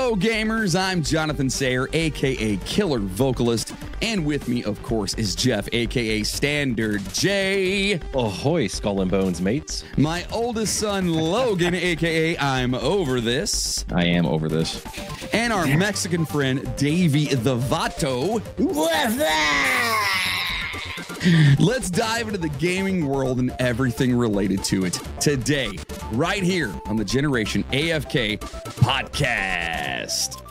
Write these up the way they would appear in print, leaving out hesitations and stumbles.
Hello, gamers. I'm Jonathan Sayre, a.k.a. Killer Vocalist. And with me, of course, is Jeff, a.k.a. Standard J. Ahoy, Skull and Bones, mates. My oldest son, Logan, a.k.a. I'm Over This. I am over this. And our Mexican friend, Davey the Vato. What's that? Let's dive into the gaming world and everything related to it today, right here on the Generation AFK podcast.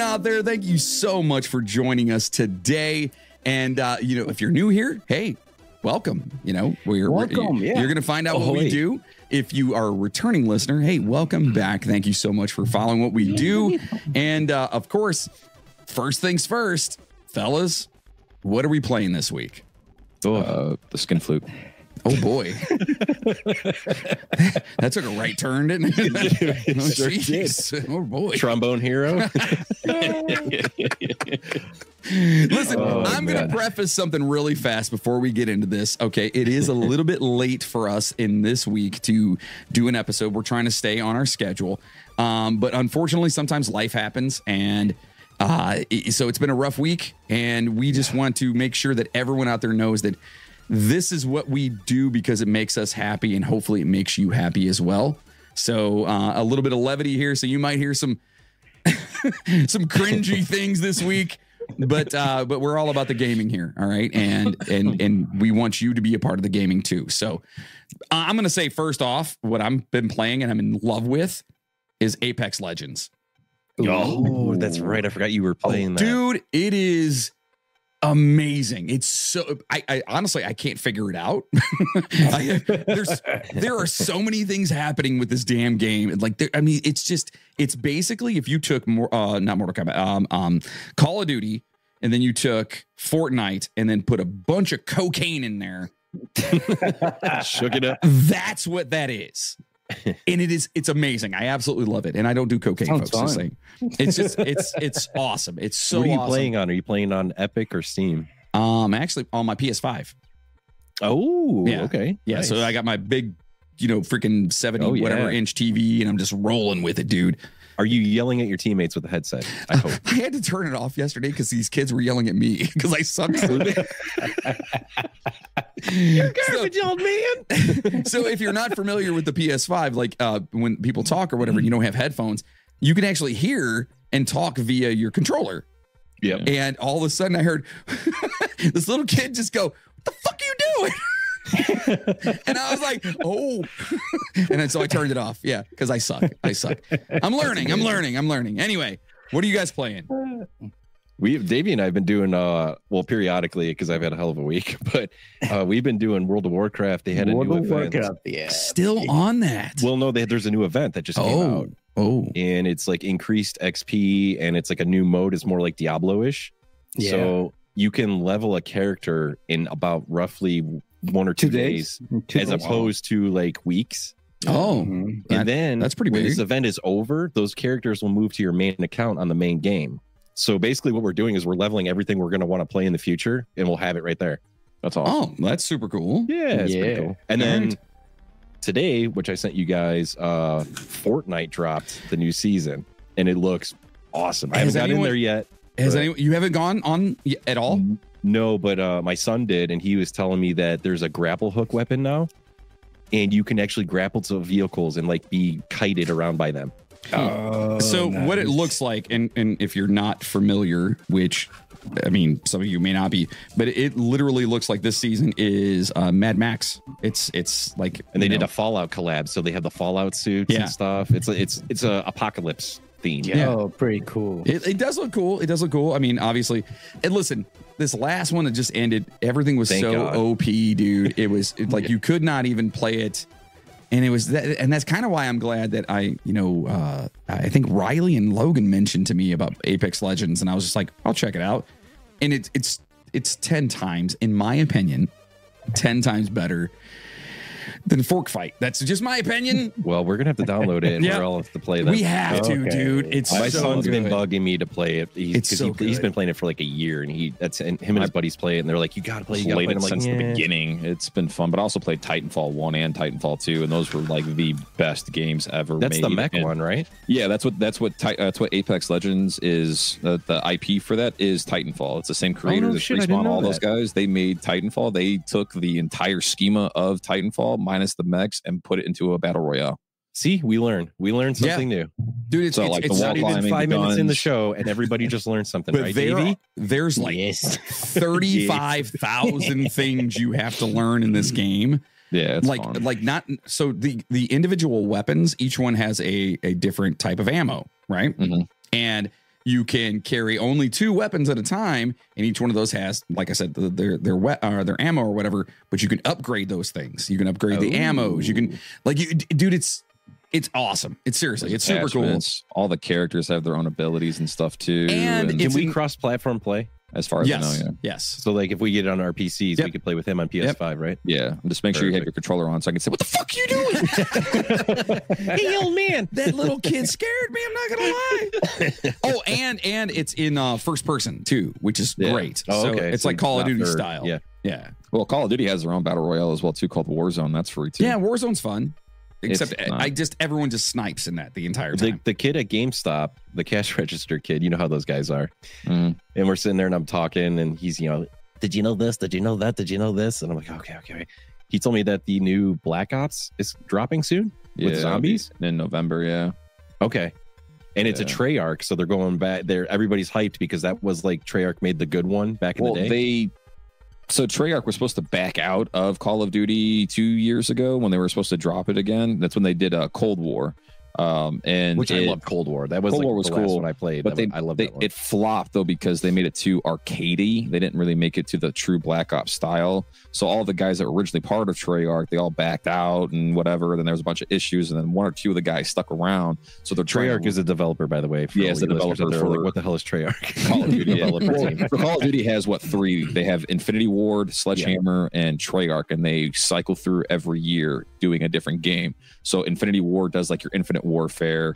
Out there, thank you so much for joining us today. And if you're new here, hey, welcome. Welcome. You're gonna find out what we do. If you are a returning listener, hey, welcome back. Thank you so much for following what we do. And of course, first things first, fellas, what are we playing this week? The skin flute. Oh boy, that took a right turn, didn't it? Sure did. Oh boy, Trombone hero. Listen, I'm going to preface something really fast before we get into this. Okay, it is a little bit late for us in this week to do an episode. We're trying to stay on our schedule, but unfortunately, sometimes life happens, and so it's been a rough week, and we just want to make sure that everyone out there knows that this is what we do because it makes us happy, and hopefully it makes you happy as well. So a little bit of levity here. So you might hear some some cringy things this week, but we're all about the gaming here. All right. And we want you to be a part of the gaming too. So I'm going to say first off, what I've been playing and I'm in love with is Apex Legends. Oh, that's right. I forgot you were playing that. Dude, it is amazing. It's so I honestly I can't figure it out. There are so many things happening with this damn game. Like it's basically if you took not Mortal Kombat, Call of Duty, and then you took Fortnite and then put a bunch of cocaine in there. Shook it up. That's what that is. And it's amazing. I absolutely love it. And I don't do cocaine, folks. Just saying. It's awesome. It's so awesome. What are you playing on? Are you playing on Epic or Steam? Actually on my PS5. Oh, yeah. Okay. Yeah. Nice. So I got my big, freaking 70 whatever inch TV, and I'm just rolling with it, dude. Are you yelling at your teamemates with the headset? I hope. I had to turn it off yesterday because these kids were yelling at me because I sucked. You're garbage, old man. So if you're not familiar with the PS5, like when people talk or whatever, you don't have headphones, you can actually hear and talk via your controller. Yeah. And all of a sudden I heard this little kid just go, "What the fuck are you doing?" And I was like, "Oh," and then so I turned it off. Yeah, because I suck. I'm learning. Anyway, what are you guys playing? Davey and I have been doing periodically because I've had a hell of a week, but we've been doing World of Warcraft. They had a new event. Still on that? Well, no, there's a new event that just came out. Oh, and it's like increased XP, and it's like a new mode. It's more like Diablo-ish. Yeah. So you can level a character in about roughly 1 or 2 days, as opposed to like weeks. Oh, and then that's pretty big. When this event is over, those characters will move to your main account on the main game. So basically what we're doing is we're leveling everything we're going to want to play in the future, and we'll have it right there. That's awesome. Oh, that's super cool. Yeah, it's pretty cool. And then today, which I sent you guys, Fortnite dropped the new season, and it looks awesome. I haven't got in there yet. You haven't gone on at all? No, but my son did, and he was telling me that there's a grapple hook weapon now, and you can actually grapple to vehicles and like be kited around by them. So nice. What it looks like, and if you're not familiar, which I mean, some of you may not be, but it literally looks like this season is Mad Max. It's like, and they did a Fallout collab, so they have the Fallout suits and stuff. It's a apocalypse theme. Yeah. Oh, pretty cool. It does look cool. It does look cool. I mean, obviously, and listen, this last one that just ended, everything was Thank so God. OP, dude. It was like you could not even play it. And it was that, and that's kind of why I'm glad that I think Riley and Logan mentioned to me about Apex Legends, and I was just like, I'll check it out. And it's 10 times, in my opinion, 10 times better than Fork Fight. That's just my opinion. Well, we're gonna have to download it, and we're all have to play that. We have to, dude. It's My so son's been good. bugging me to play it. He's been playing it for like a year, and him and his buddies play it, and they're like, "You gotta play, you gotta play." Played I'm it like, since the "Yeah." beginning. It's been fun, but I also played Titanfall 1 and Titanfall 2, and those were like the best games ever That's made. the mech And- one, right? Yeah, that's what Apex Legends is. The IP for that is Titanfall. It's the same creator no that shit, I didn't Respawn, know all those that. guys. They made Titanfall. They took the entire schema of Titanfall minus the mechs and put it into a battle royale. See, we learned something new. Dude, it's So, like, the it's wall Not even climbing, 5 the minutes in the guns. show, and everybody just learned something, but right, Davey? there's like Yes. 35,000 things you have to learn in this game. Yeah, it's like fun. like not so the individual weapons, each one has a different type of ammo, right? Mhm. And you can carry only 2 weapons at a time, and each one of those has, like I said, their ammo or whatever. But you can upgrade those things. You can upgrade the ammos. You can dude. It's awesome. It's seriously, it's super cool. Attachments. All the characters have their own abilities and stuff too. And Can it's we cross-platform play? as far as Yes, I know, yeah. yes. So, like, if we get it on our PCs, Yep. we could play with him on PS5, right? Yeah, just make sure you have your controller on so I can say, "What the fuck you doing?" Hey, old man. That little kid scared me. I'm not gonna lie. Oh, and it's in first person too, which is Yeah. great. Oh, So okay. it's So like Call of not Duty third. style. Yeah. yeah, Well, Call of Duty has their own battle royale as well too, called Warzone. That's free too. yeah. Warzone's fun, except It's not. everyone just snipes in that the entire time. The kid at GameStop, the cash register kid, you know how those guys are. Mhm. And we're sitting there and I'm talking, and he's, did you know this? Did you know that? Did you know this? And I'm like, okay. He told me that the new Black Ops is dropping soon with zombies. in November. Yeah, Okay. And it's a Yeah. Treyarch, so they're going back there. Everybody's hyped because that was like Treyarch made the good one back in the day. So Treyarch was supposed to back out of Call of Duty 2 years ago when they were supposed to drop it again. That's when they did Cold War. And Which I loved Cold War. That was Cold like War was the last cool, one I played. But I love that one. it flopped though because they made it too arcadey. They didn't really make it to the true Black Ops style. So all the guys that were originally part of Treyarch, they all backed out and whatever. Then there was a bunch of issues, and then 1 or 2 of the guys stuck around. So they're Treyarch is a developer, by the way. For Yeah, it's all the you listeners out developer there, like, for what the hell is Treyarch? Call of Duty. Developer Well, team. Call of Duty has 3? They have Infinity Ward, Sledgehammer, and Treyarch, and they cycle through every year doing a different game. So Infinity Ward does like your Infinite Warfare.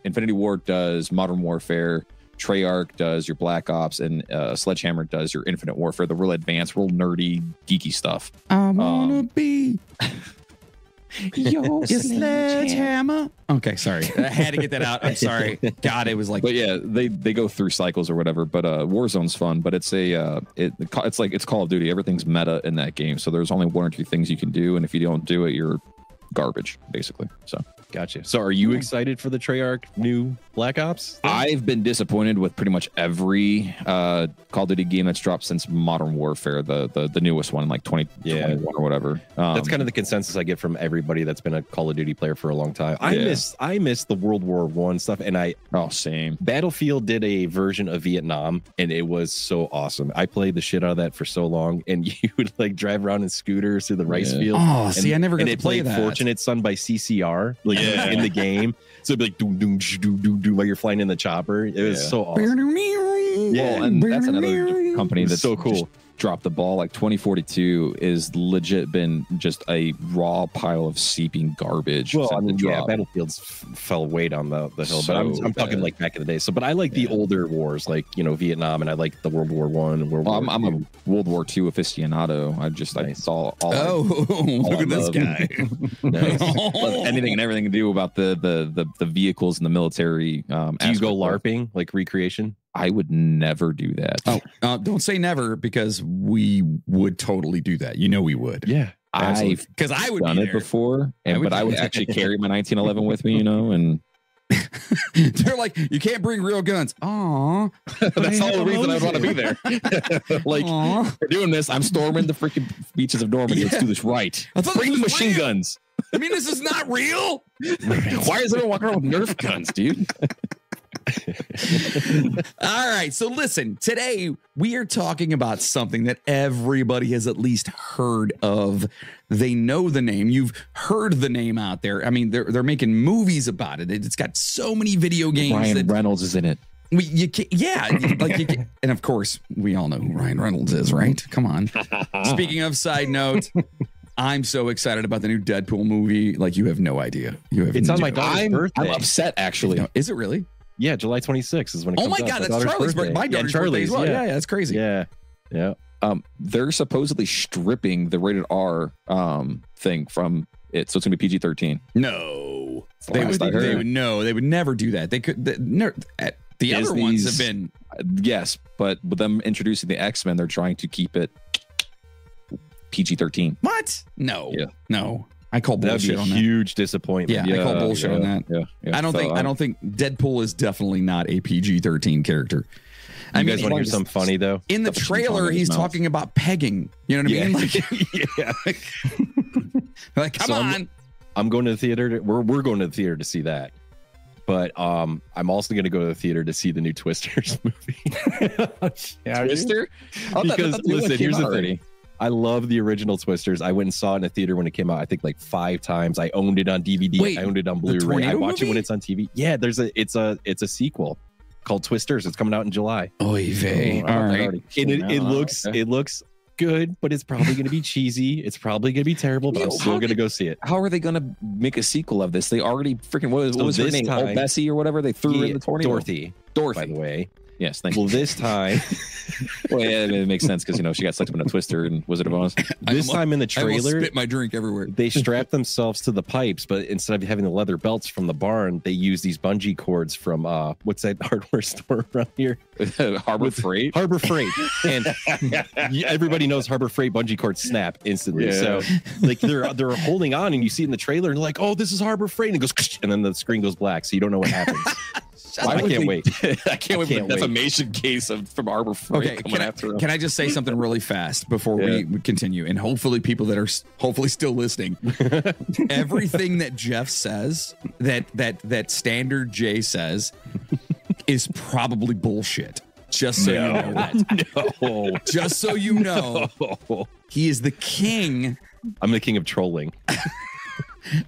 Infinity Ward does Modern Warfare. Treyarch does your Black Ops, and Sledgehammer does your Infinite Warfare. The real advanced, real nerdy, geeky stuff. I wanna be your sledgehammer. Okay, sorry. I had to get that out. I'm sorry. God, it was like. But yeah, they go through cycles or whatever. But Warzone's fun. But it's it's Call of Duty. Everything's meta in that game. So there's only 1 or 2 things you can do, and if you don't do it, you're garbage, basically. So Gotcha. So are you excited for the Treyarch new Black Ops thing? I've been disappointed with pretty much every Call of Duty game that's dropped since Modern Warfare, the newest one, like 2021 or whatever. That's kind of the consensus I get from everybody that's been a Call of Duty player for a long time. I Yeah. miss the World War I stuff, and same. Battlefield did a version of Vietnam, and it was so awesome. I played the shit out of that for so long, and you would like drive around in scooters through the rice field. Oh, see, I never got and to it play played that. Fortunate Son by CCR, like in the game. So it'd be like doom doom doom doom doom while you're flying in the chopper. It was so awesome. Yeah, well, and that's another company that's so cool. just dropped the ball. Like 2042 is legit been just a raw pile of seeping garbage. Well, since I mean, it yeah, dropped. Battlefields fell way down the hill, but I'm So talking bad. like back in the day. So, but I like the older wars, like Vietnam, and I like the World War I and World War. I'm II. a World War II aficionado. I Nice. saw all. Oh, look I at this love. guy. Nice. Love anything and everything to do about the vehicles and the military. Do you go aspect of- LARPing, like recreation? I would never do that. Don't say never, because we would totally do that. You know we would. Yeah, I've Because I would done be it there. before, I would but I do would that. actually carry my 1911 with me, and They're like, you can't bring real guns. Aw. that's the whole reason I'd want to be there. Like, Aw. we're doing this. I'm storming the freaking beaches of Normandy. Let's do this right. I thought Bring the this was machine real. guns. I mean, this is not real. Why is everyone walking around with Nerf guns, dude? All right. So listen, today we are talking about something that everybody has at least heard of. They know the name. You've heard the name out there. I mean, they're making movies about it. It's got so many video games. Ryan Reynolds is in it. You can't, and of course, we all know who Ryan Reynolds is, right? Come on. Speaking of side note, I'm so excited about the new Deadpool movie. Like, you have no idea. It's on my daughter's birthday. I'm upset, actually. Is it really? Yeah, July 26th is when it comes out. Oh my God, that's Charlie's birthday. My daughter's birthday as well. Yeah, that's crazy. Yeah. They're supposedly stripping the rated R thing from it, so it's gonna be PG-13. No, they would never do that. They could. The other ones have been. Yes, but with them introducing the X-Men, they're trying to keep it PG-13. What? No. I call bullshit on that. Huge disappointment. Yeah, I call bullshit on that. Yeah. I don't think Deadpool is definitely not a PG-13 character. You guys want to hear something funny though? In the trailer, he's talking about pegging. You know what I mean? Like, come on. I'm going to the theater. We're going to the theater to see that. But I'm also going to go to the theater to see the new Twisters movie. Twister? Because listen, here's the thing. I love the original Twisters. I went and saw it in a theater when it came out, I think like 5 times. I owned it on DVD. Wait, I owned it on Blu-ray. I watch it when it's on TV. Yeah, it's a sequel called Twisters. It's coming out in July. Oy vey. All right. It looks good, but it's probably going to be cheesy. It's probably going to be terrible, but I'm still going to go see it. How are they going to make a sequel of this? They already freaking, what was her name? Old Bessie or whatever? They threw her in the tornado. Dorothy, by the way. Yes, thank you. Well, this time... Well, yeah, it makes sense because, she got sucked up in a Twister and Wizard of Oz. This time in the trailer... I spit my drink everywhere. They strap themselves to the pipes, but instead of having the leather belts from the barn, they use these bungee cords from, what's that hardware store around here? Harbor Freight? Harbor Freight. And everybody knows Harbor Freight bungee cords snap instantly. Yeah. So, like, they're holding on, and you see it in the trailer, and they're like, oh, this is Harbor Freight. And it goes, and then the screen goes black, so you don't know what happens. I can't wait. I can't wait for the defamation case from Harbor Freight coming after him. Can I just say something really fast before we continue? And hopefully people that are hopefully still listening, everything that Jeff says, that Standard J says, is probably bullshit. Just so you know that. No. Just so you know, he is the king. I'm the king of trolling.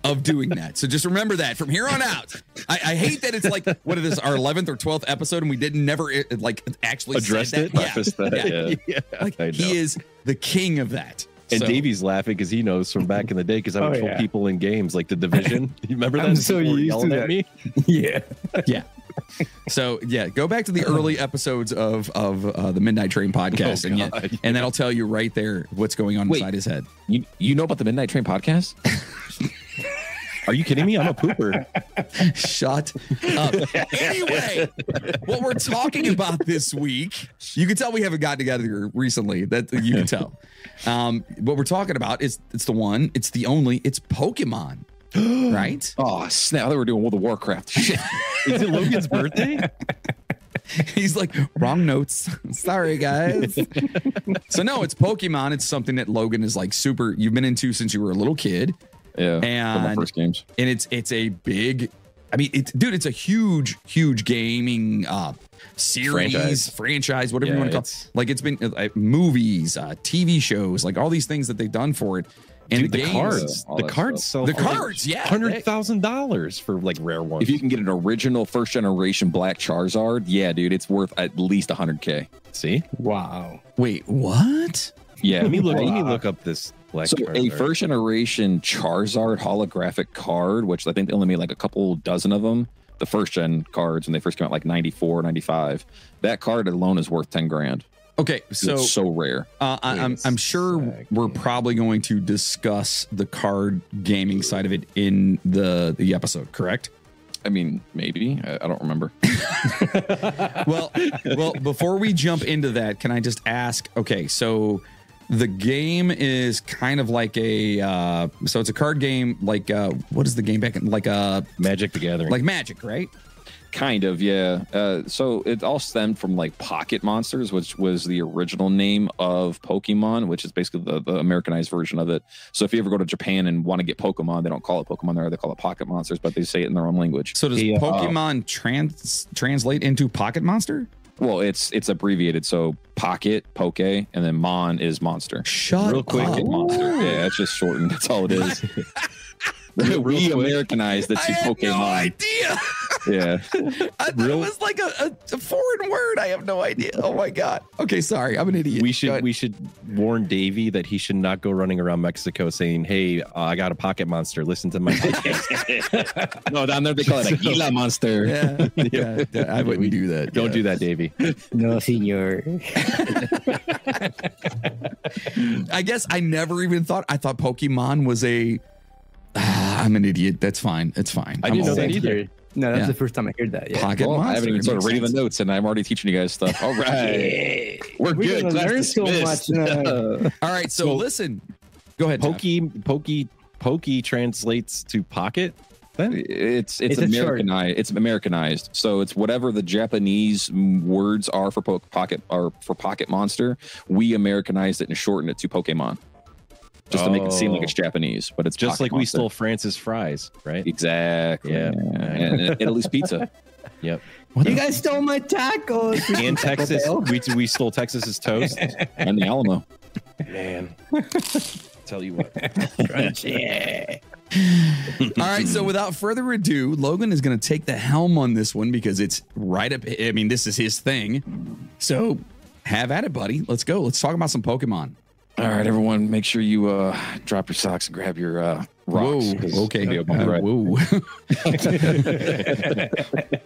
Of doing that. So just remember that from here on out. I hate that it's like, what is this, our 11th or 12th episode, and we didn't never actually addressed it. Like, he is the king of that. And Davey's laughing because he knows from back in the day, because I would troll people in games like The Division. You remember that? I'm so used to that. At me? Yeah. So go back to the early episodes of the Midnight Train podcast, and that'll tell you right there what's going on inside his head. You know about the Midnight Train podcast? Are you kidding me? I'm a pooper. Shut up. Anyway, what we're talking about this week, you can tell we haven't gotten together recently. That you can tell. What we're talking about is it's the only, it's Pokemon. Right? Oh, snap. I thought we were doing World of Warcraft. Shit. Is it Logan's birthday? He's like, wrong notes. Sorry, guys. So no, it's Pokemon. It's something that Logan is like super, you've been into since you were a little kid. Yeah. And my first games. And it's a big, I mean, it's a huge gaming series, franchise, whatever you want to call it. Like, it's been movies, TV shows, like all these things that they've done for it. And the cards sell $100,000 for like rare ones. If you can get an original first generation Black Charizard, yeah, dude, it's worth at least $100K. See? Wow. Wait, what? Yeah. Let me look up this Black Charizard. A first generation Charizard holographic card, which I think they only made like a couple dozen of them. The first gen cards when they first came out, like 94, 95. That card alone is worth 10 grand. Okay, so it's so rare. I'm sure we're probably going to discuss the card gaming side of it in the episode, correct? I mean, maybe. I don't remember. Well, before we jump into that, can I just ask? Okay, so the game is kind of like so it's a card game. Like what is the game back in? Like Magic the Gathering. Like Magic, right? Kind of, yeah. So it all stemmed from like Pocket Monsters, which was the original name of Pokemon, which is basically the Americanized version of it. So if you ever go to Japan and want to get Pokemon, they don't call it Pokemon there; they call it Pocket Monsters, but they say it in their own language. So does Pokemon translate into Pocket Monster? Well, it's abbreviated. So Pocket, Poke, and then Mon is monster. Shut Real quick, up. Monster. Yeah, it's just shortened. That's all it is. We Americanized it to Pokemon. No idea. Yeah. I thought it was like a foreign word. I have no idea. Oh my god. Okay, sorry. I'm an idiot. We should warn Davey that he should not go running around Mexico saying, "Hey, I got a pocket monster. Listen to my podcast." No, down there they call it a Gila monster. Yeah, I wouldn't do that. Don't do that, Davey. No, senor. I guess I never even thought. I thought Pokemon was a. I'm an idiot. That's fine. It's fine. I didn't know that either. No, that's the first time I heard that. Yeah. Pocket Well, monster. I haven't even started reading the Makes notes, and I'm already teaching you guys stuff. All right, we're We're good. gonna Class learn so dismissed. much. sense. All right. So listen. Go ahead. Jeff. Pokey translates to pocket. Then It's It's a short. Americanized. It's Americanized. So it's whatever the Japanese words are for pocket or for Pocket Monster. We Americanized it and shortened it to Pokemon, just to make it seem like it's Japanese. But it's just Pocket like we Monster. stole France's fries, right? Exactly. Yeah. And Italy's pizza. Yep. You guys stole my tacos. And Texas, we stole Texas's toast. And the Alamo. Man, tell you what. Yeah. All right. So without further ado, Logan is going to take the helm on this one because it's right up. I mean, this is his thing. So have at it, buddy. Let's go. Let's talk about some Pokemon. All right, everyone, make sure you drop your socks and grab your rocks. Whoa. 'cause Okay. it's gonna be a bumpy ride. Whoa.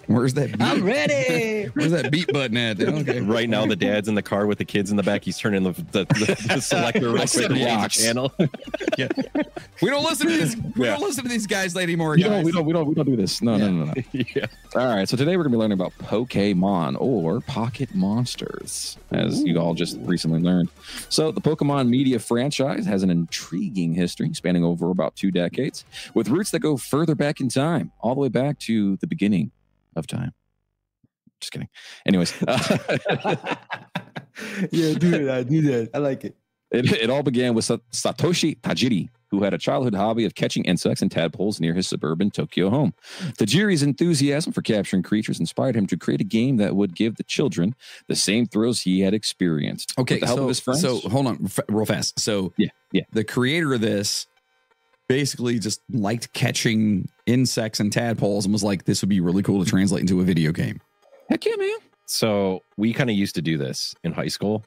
Where's that? I'm Beat? ready. Where's that beat button at? Okay. Right now, the dad's in the car with the kids in the back. He's turning the selector real quick said to change the rocks. channel. We don't listen to these. We don't listen to these guys anymore, We guys. don't do this. No. Yeah. All right, so today we're going to be learning about Pokemon or Pocket Monsters, as you all just recently learned. So the Pokemon media franchise has an intriguing history spanning over about 2 decades, with roots that go further back in time, all the way back to the beginning of time. Just kidding. Anyways, Yeah, do that. I like it. it all began with Satoshi Tajiri, who had a childhood hobby of catching insects and tadpoles near his suburban Tokyo home. Tajiri's enthusiasm for capturing creatures inspired him to create a game that would give the children the same thrills he had experienced. Okay, With the help of his friends. so hold on, real fast. So Yeah. the creator of this basically just liked catching insects and tadpoles and was like, "This would be really cool to translate into a video game." Heck yeah, man. So we kind of used to do this in high school.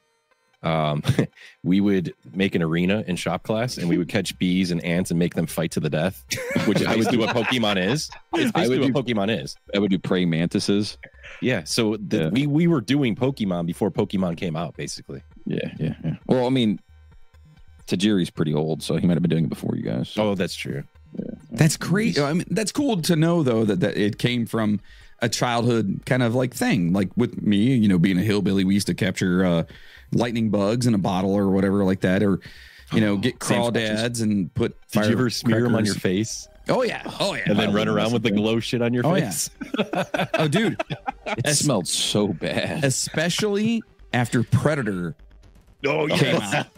We would make an arena in shop class and we would catch bees and ants and make them fight to the death, which is basically what Pokemon is. It's basically what Pokemon is. I would do praying mantises. Yeah. So we were doing Pokemon before Pokemon came out, basically. Yeah. Well, I mean, Tajiri's pretty old, so he might have been doing it before you guys. Oh, that's true. That's great. I mean, that's cool to know though that it came from a childhood kind of like thing. Like with me, you know, being a hillbilly, we used to capture lightning bugs in a bottle or whatever like that, or you know, get crawdads and put. Did you ever smear them on your firecrackers. face? Oh yeah. And then run around with the glow shit on your Oh, face? Oh dude, It smelled so bad. especially after Predator Oh, came out.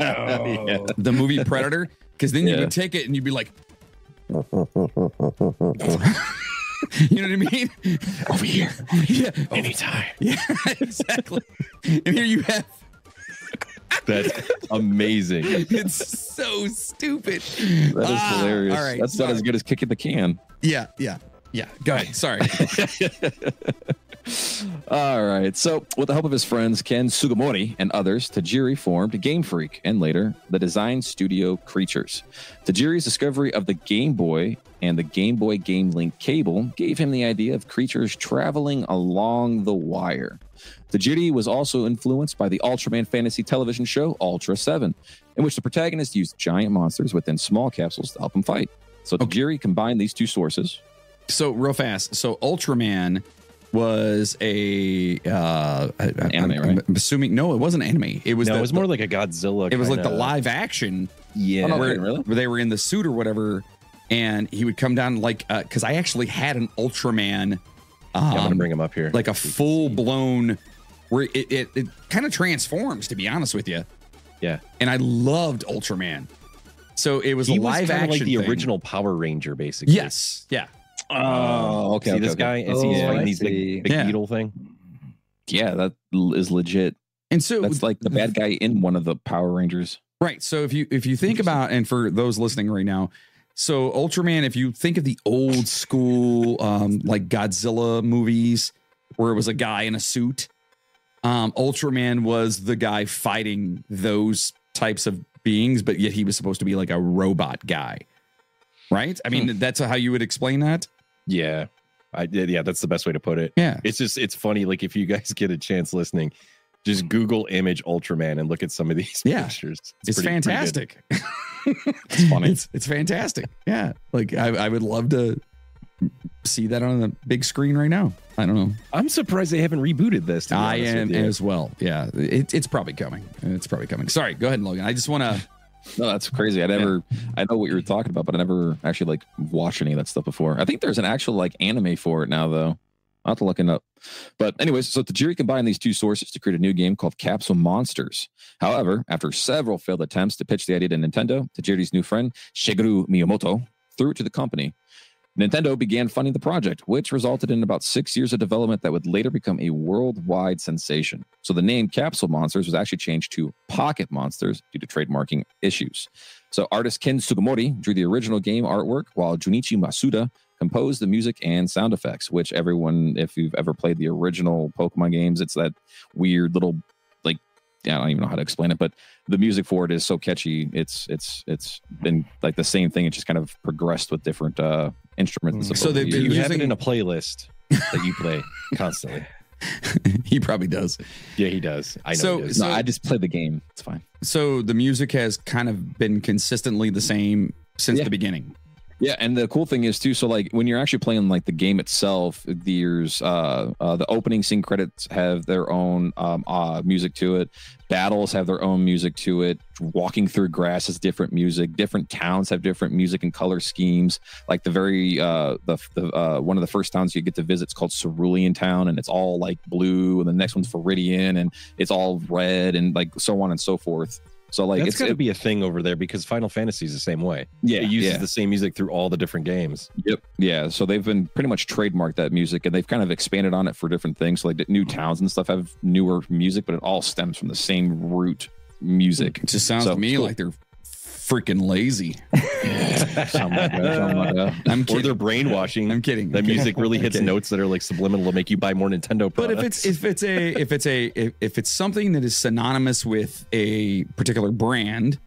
The movie Predator, because then you Yeah. would take it and you'd be like, you know what I mean? Over here. Yeah, Anytime. yeah, exactly. And here you have. That's amazing. It's so stupid. That is hilarious. All right, That's not as good as kicking the can. Yeah. Go ahead. Sorry. All right. So, with the help of his friends Ken Sugimori and others, Tajiri formed Game Freak and later the design studio Creatures. Tajiri's discovery of the Game Boy and the Game Boy Game Link cable gave him the idea of creatures traveling along the wire. Tajiri was also influenced by the Ultraman fantasy television show Ultra 7, in which the protagonist used giant monsters within small capsules to help him fight. So Tajiri combined these two sources. So real fast. So Ultraman was a anime, right? I'm assuming it wasn't anime. It was No, it was more like a Godzilla. it was like the kinda- live action. Yeah. Oh, no, where, really? where they were in the suit or whatever, and he would come down like because I actually had an Ultraman I'm gonna bring him up here. Like a full blown, where it kind of transforms. To be honest with you, yeah. And I loved Ultraman. So it was He a live action, like the thing. Original Power Ranger, basically. Yes, yeah. Oh, okay. See this guy? Is he fighting these big beetle thing? Yeah, that is legit. And so that's like the bad guy in one of the Power Rangers. Right. So if you think about, and for those listening right now, so Ultraman, if you think of the old school like Godzilla movies where it was a guy in a suit, Ultraman was the guy fighting those types of beings, but yet he was supposed to be like a robot guy. Right? I mean, that's how you would explain that? Yeah. Yeah, that's the best way to put it. Yeah. It's funny, like if you guys get a chance listening, just Google image Ultraman and look at some of these pictures. It's fantastic. It's funny. It's fantastic. Yeah. Like I would love to see that on the big screen right now. I don't know. I'm surprised they haven't rebooted this. I am as well. Yeah. It's probably coming. It's probably coming. Sorry. Go ahead, Logan. I just want to. No, that's crazy. I know what you were talking about, but I never actually like watched any of that stuff before. I think there's an actual like anime for it now, though. I'll have to look it up. But anyways, so Tajiri combined these two sources to create a new game called Capsule Monsters. However, after several failed attempts to pitch the idea to Nintendo, Tajiri's new friend, Shigeru Miyamoto, threw it to the company. Nintendo began funding the project, which resulted in about 6 years of development that would later become a worldwide sensation. So the name Capsule Monsters was actually changed to Pocket Monsters due to trademarking issues. So artist Ken Sugimori drew the original game artwork, while Junichi Masuda composed the music and sound effects, which everyone, if you've ever played the original Pokemon games, it's that weird little, like, I don't even know how to explain it, but the music for it is so catchy. It's been like the same thing. It just kind of progressed with different instruments. And so you have it in a playlist that you play constantly. He probably does. Yeah, he does. I know. He does. No, I just play the game. It's fine. So the music has kind of been consistently the same since the beginning. Yeah, and the cool thing is too, so like when you're actually playing like the game itself, there's the opening scene credits have their own music to it. Battles have their own music to it. Walking through grass is different music. Different towns have different music and color schemes. Like the very one of the first towns you get to visit is called Cerulean Town, and it's all like blue, and the next one's Viridian, and it's all red, and like so on and so forth. So like it's going to be a thing over there because Final Fantasy is the same way. Yeah, it uses the same music through all the different games. Yep. Yeah. So they've been pretty much trademarked that music, and they've kind of expanded on it for different things. So like new towns and stuff have newer music, but it all stems from the same root music. It just sounds to me like they're freaking lazy. I'm kidding. Or they're brainwashing. I'm kidding. The music really hits notes that are like subliminal to make you buy more Nintendo products. But if it's something that is synonymous with a particular brand,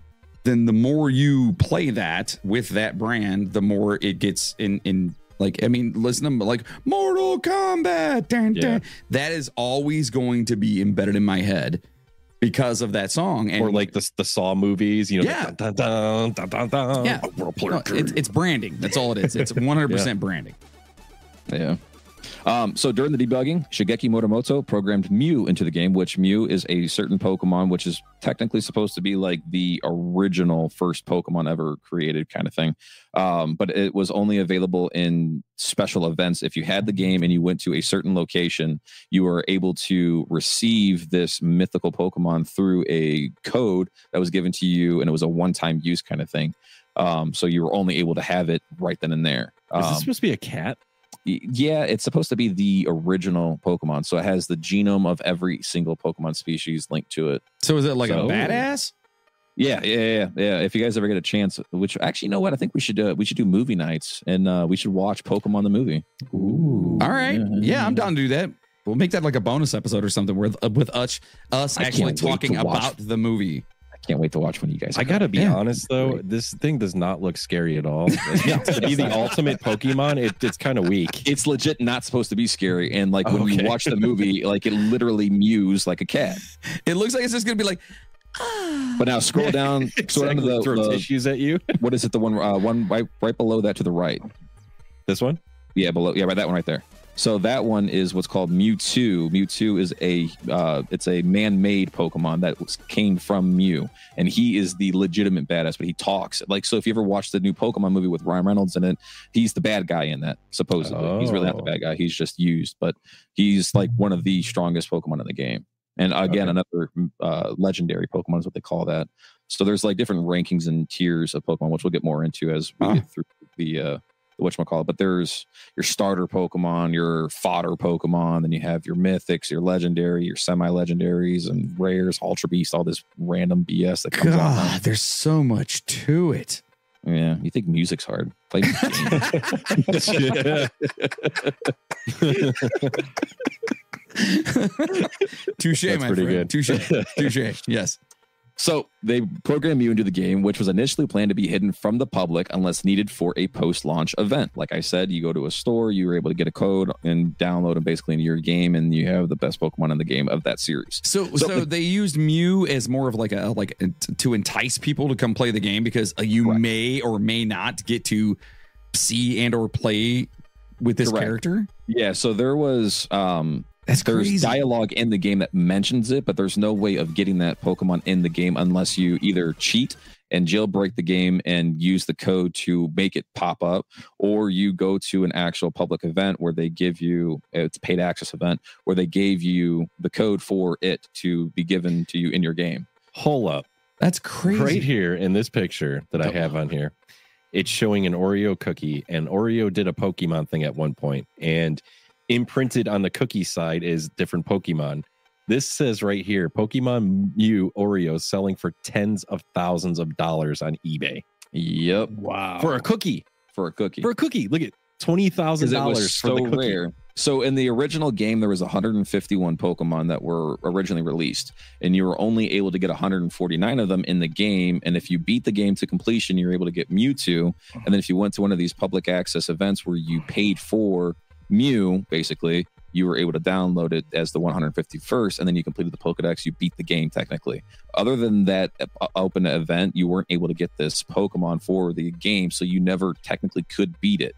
then the more you play that with that brand, the more it gets in like, I mean, listen to like Mortal Kombat. Dun, dun. That is always going to be embedded in my head because of that song. And, or like the Saw movies, you know, dun, dun, dun, dun, dun, yeah. It's branding. That's all it is. It's 100% branding. Yeah. So during the debugging, Shigeki Morimoto programmed Mew into the game, which Mew is a certain Pokemon, which is technically supposed to be like the original first Pokemon ever created kind of thing. But it was only available in special events. If you had the game and you went to a certain location, you were able to receive this mythical Pokemon through a code that was given to you, and it was a one-time use kind of thing. So you were only able to have it right then and there. Is this supposed to be a cat? Yeah, it's supposed to be the original Pokemon. So it has the genome of every single Pokemon species linked to it. So is it like a badass? Yeah. If you guys ever get a chance, which actually, you know what? I think we should do movie nights, and we should watch Pokemon the movie. Ooh. All right. Yeah, I'm down to do that. We'll make that like a bonus episode or something with us actually talking about the movie. Can't wait to watch when you guys. I gotta be honest though, this thing does not look scary at all. To be the ultimate Pokemon, it's kind of weak. It's legit not supposed to be scary, and like when you watch the movie, like it literally mews like a cat. It looks like it's just gonna be like. But now scroll down, scroll down to the throw tissues at you. What is it? The one right below that to the right. This one? Yeah, below. Yeah, right. That one right there. So that one is what's called Mewtwo. Mewtwo is it's a man-made Pokemon that came from Mew, and he is the legitimate badass. But he talks like, so if you ever watched the new Pokemon movie with Ryan Reynolds in it, he's the bad guy in that. Supposedly, he's really not the bad guy. He's just used, but he's like one of the strongest Pokemon in the game. And again, another legendary Pokemon is what they call that. So there's like different rankings and tiers of Pokemon, which we'll get more into as we get through the whatchamacallit. But there's your starter Pokemon, your fodder Pokemon, then you have your mythics, your legendary, your semi-legendaries, and rares, ultra beast, all this random BS that comes out. God, there's so much to it. Yeah, you think music's hard? Play the game. Touche, my friend. Touche. Yes. So they programmed you into the game, which was initially planned to be hidden from the public unless needed for a post-launch event. Like I said, you go to a store, you were able to get a code and download them basically into your game, and you have the best Pokemon in the game of that series. So they used Mew as more of like to entice people to come play the game, because you may or may not get to see and or play with this character. Yeah. So there was there's crazy dialogue in the game that mentions it, but there's no way of getting that Pokemon in the game unless you either cheat and jailbreak the game and use the code to make it pop up, or you go to an actual public event where they give you, it's a paid access event, where they gave you the code for it to be given to you in your game. Hold up. That's crazy. Right here in this picture that I have on here, it's showing an Oreo cookie, and Oreo did a Pokemon thing at one point, and imprinted on the cookie side is different Pokemon. This says right here, Pokemon Mew Oreo selling for tens of thousands of dollars on eBay. Yep. Wow. For a cookie. For a cookie. Look at $20,000 for the cookie. Rare. So in the original game, there was 151 Pokemon that were originally released, and you were only able to get 149 of them in the game. And if you beat the game to completion, you're able to get Mewtwo. And then if you went to one of these public access events where you paid for Mew, basically, you were able to download it as the 151st, and then you completed the Pokedex. You beat the game technically. Other than that open event, you weren't able to get this Pokemon for the game, so you never technically could beat it.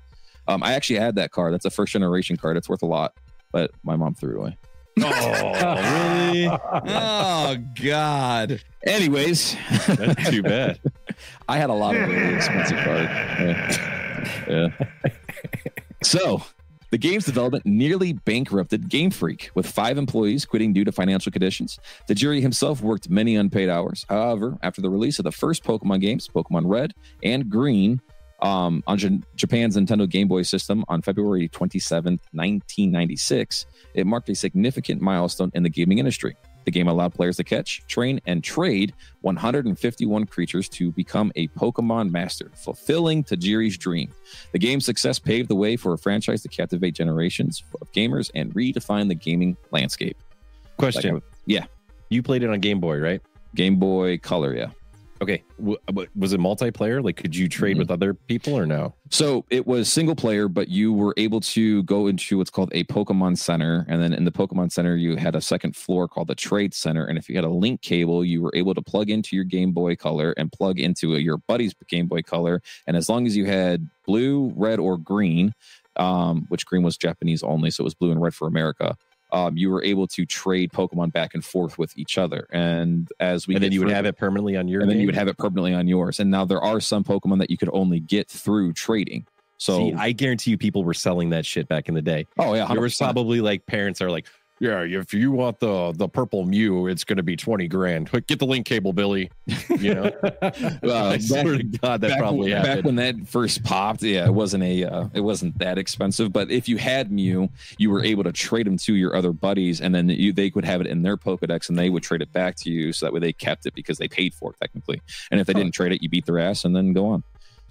I actually had that card. That's a first generation card. It's worth a lot, but my mom threw it away. Oh, really? Oh, God. Anyways, that's too bad. I had a lot of really expensive cards. Yeah. So the game's development nearly bankrupted Game Freak, with 5 employees quitting due to financial conditions. Tajiri himself worked many unpaid hours. However, after the release of the first Pokemon games, Pokemon Red and Green, on Japan's Nintendo Game Boy system on February 27th, 1996, it marked a significant milestone in the gaming industry. The game allowed players to catch, train, and trade 151 creatures to become a Pokemon master, fulfilling Tajiri's dream. The game's success paved the way for a franchise to captivate generations of gamers and redefine the gaming landscape. Question. Yeah. You played it on Game Boy, right? Game Boy Color, yeah. Okay. Was it multiplayer? Like, could you trade with other people or no? So it was single player, but you were able to go into what's called a Pokemon Center. And then in the Pokemon Center, you had a second floor called the Trade Center. And if you had a link cable, you were able to plug into your Game Boy Color and plug into your buddy's Game Boy Color. And as long as you had blue, red, or green, which green was Japanese only, so it was blue and red for America, you were able to trade Pokemon back and forth with each other. And then you would have it permanently on your game? And then you would have it permanently on yours. And now there are some Pokemon that you could only get through trading. So see, I guarantee you people were selling that shit back in the day. Oh yeah. 100%. There was probably like parents are like, yeah, if you want the purple Mew, it's going to be $20,000. Get the link cable, Billy. You know, I swear to God, that probably happened. Back when that first popped, yeah, it wasn't that expensive. But if you had Mew, you were able to trade them to your other buddies, and then they could have it in their Pokedex, and they would trade it back to you. So that way they kept it because they paid for it technically. And if they didn't trade it, you beat their ass and then go on.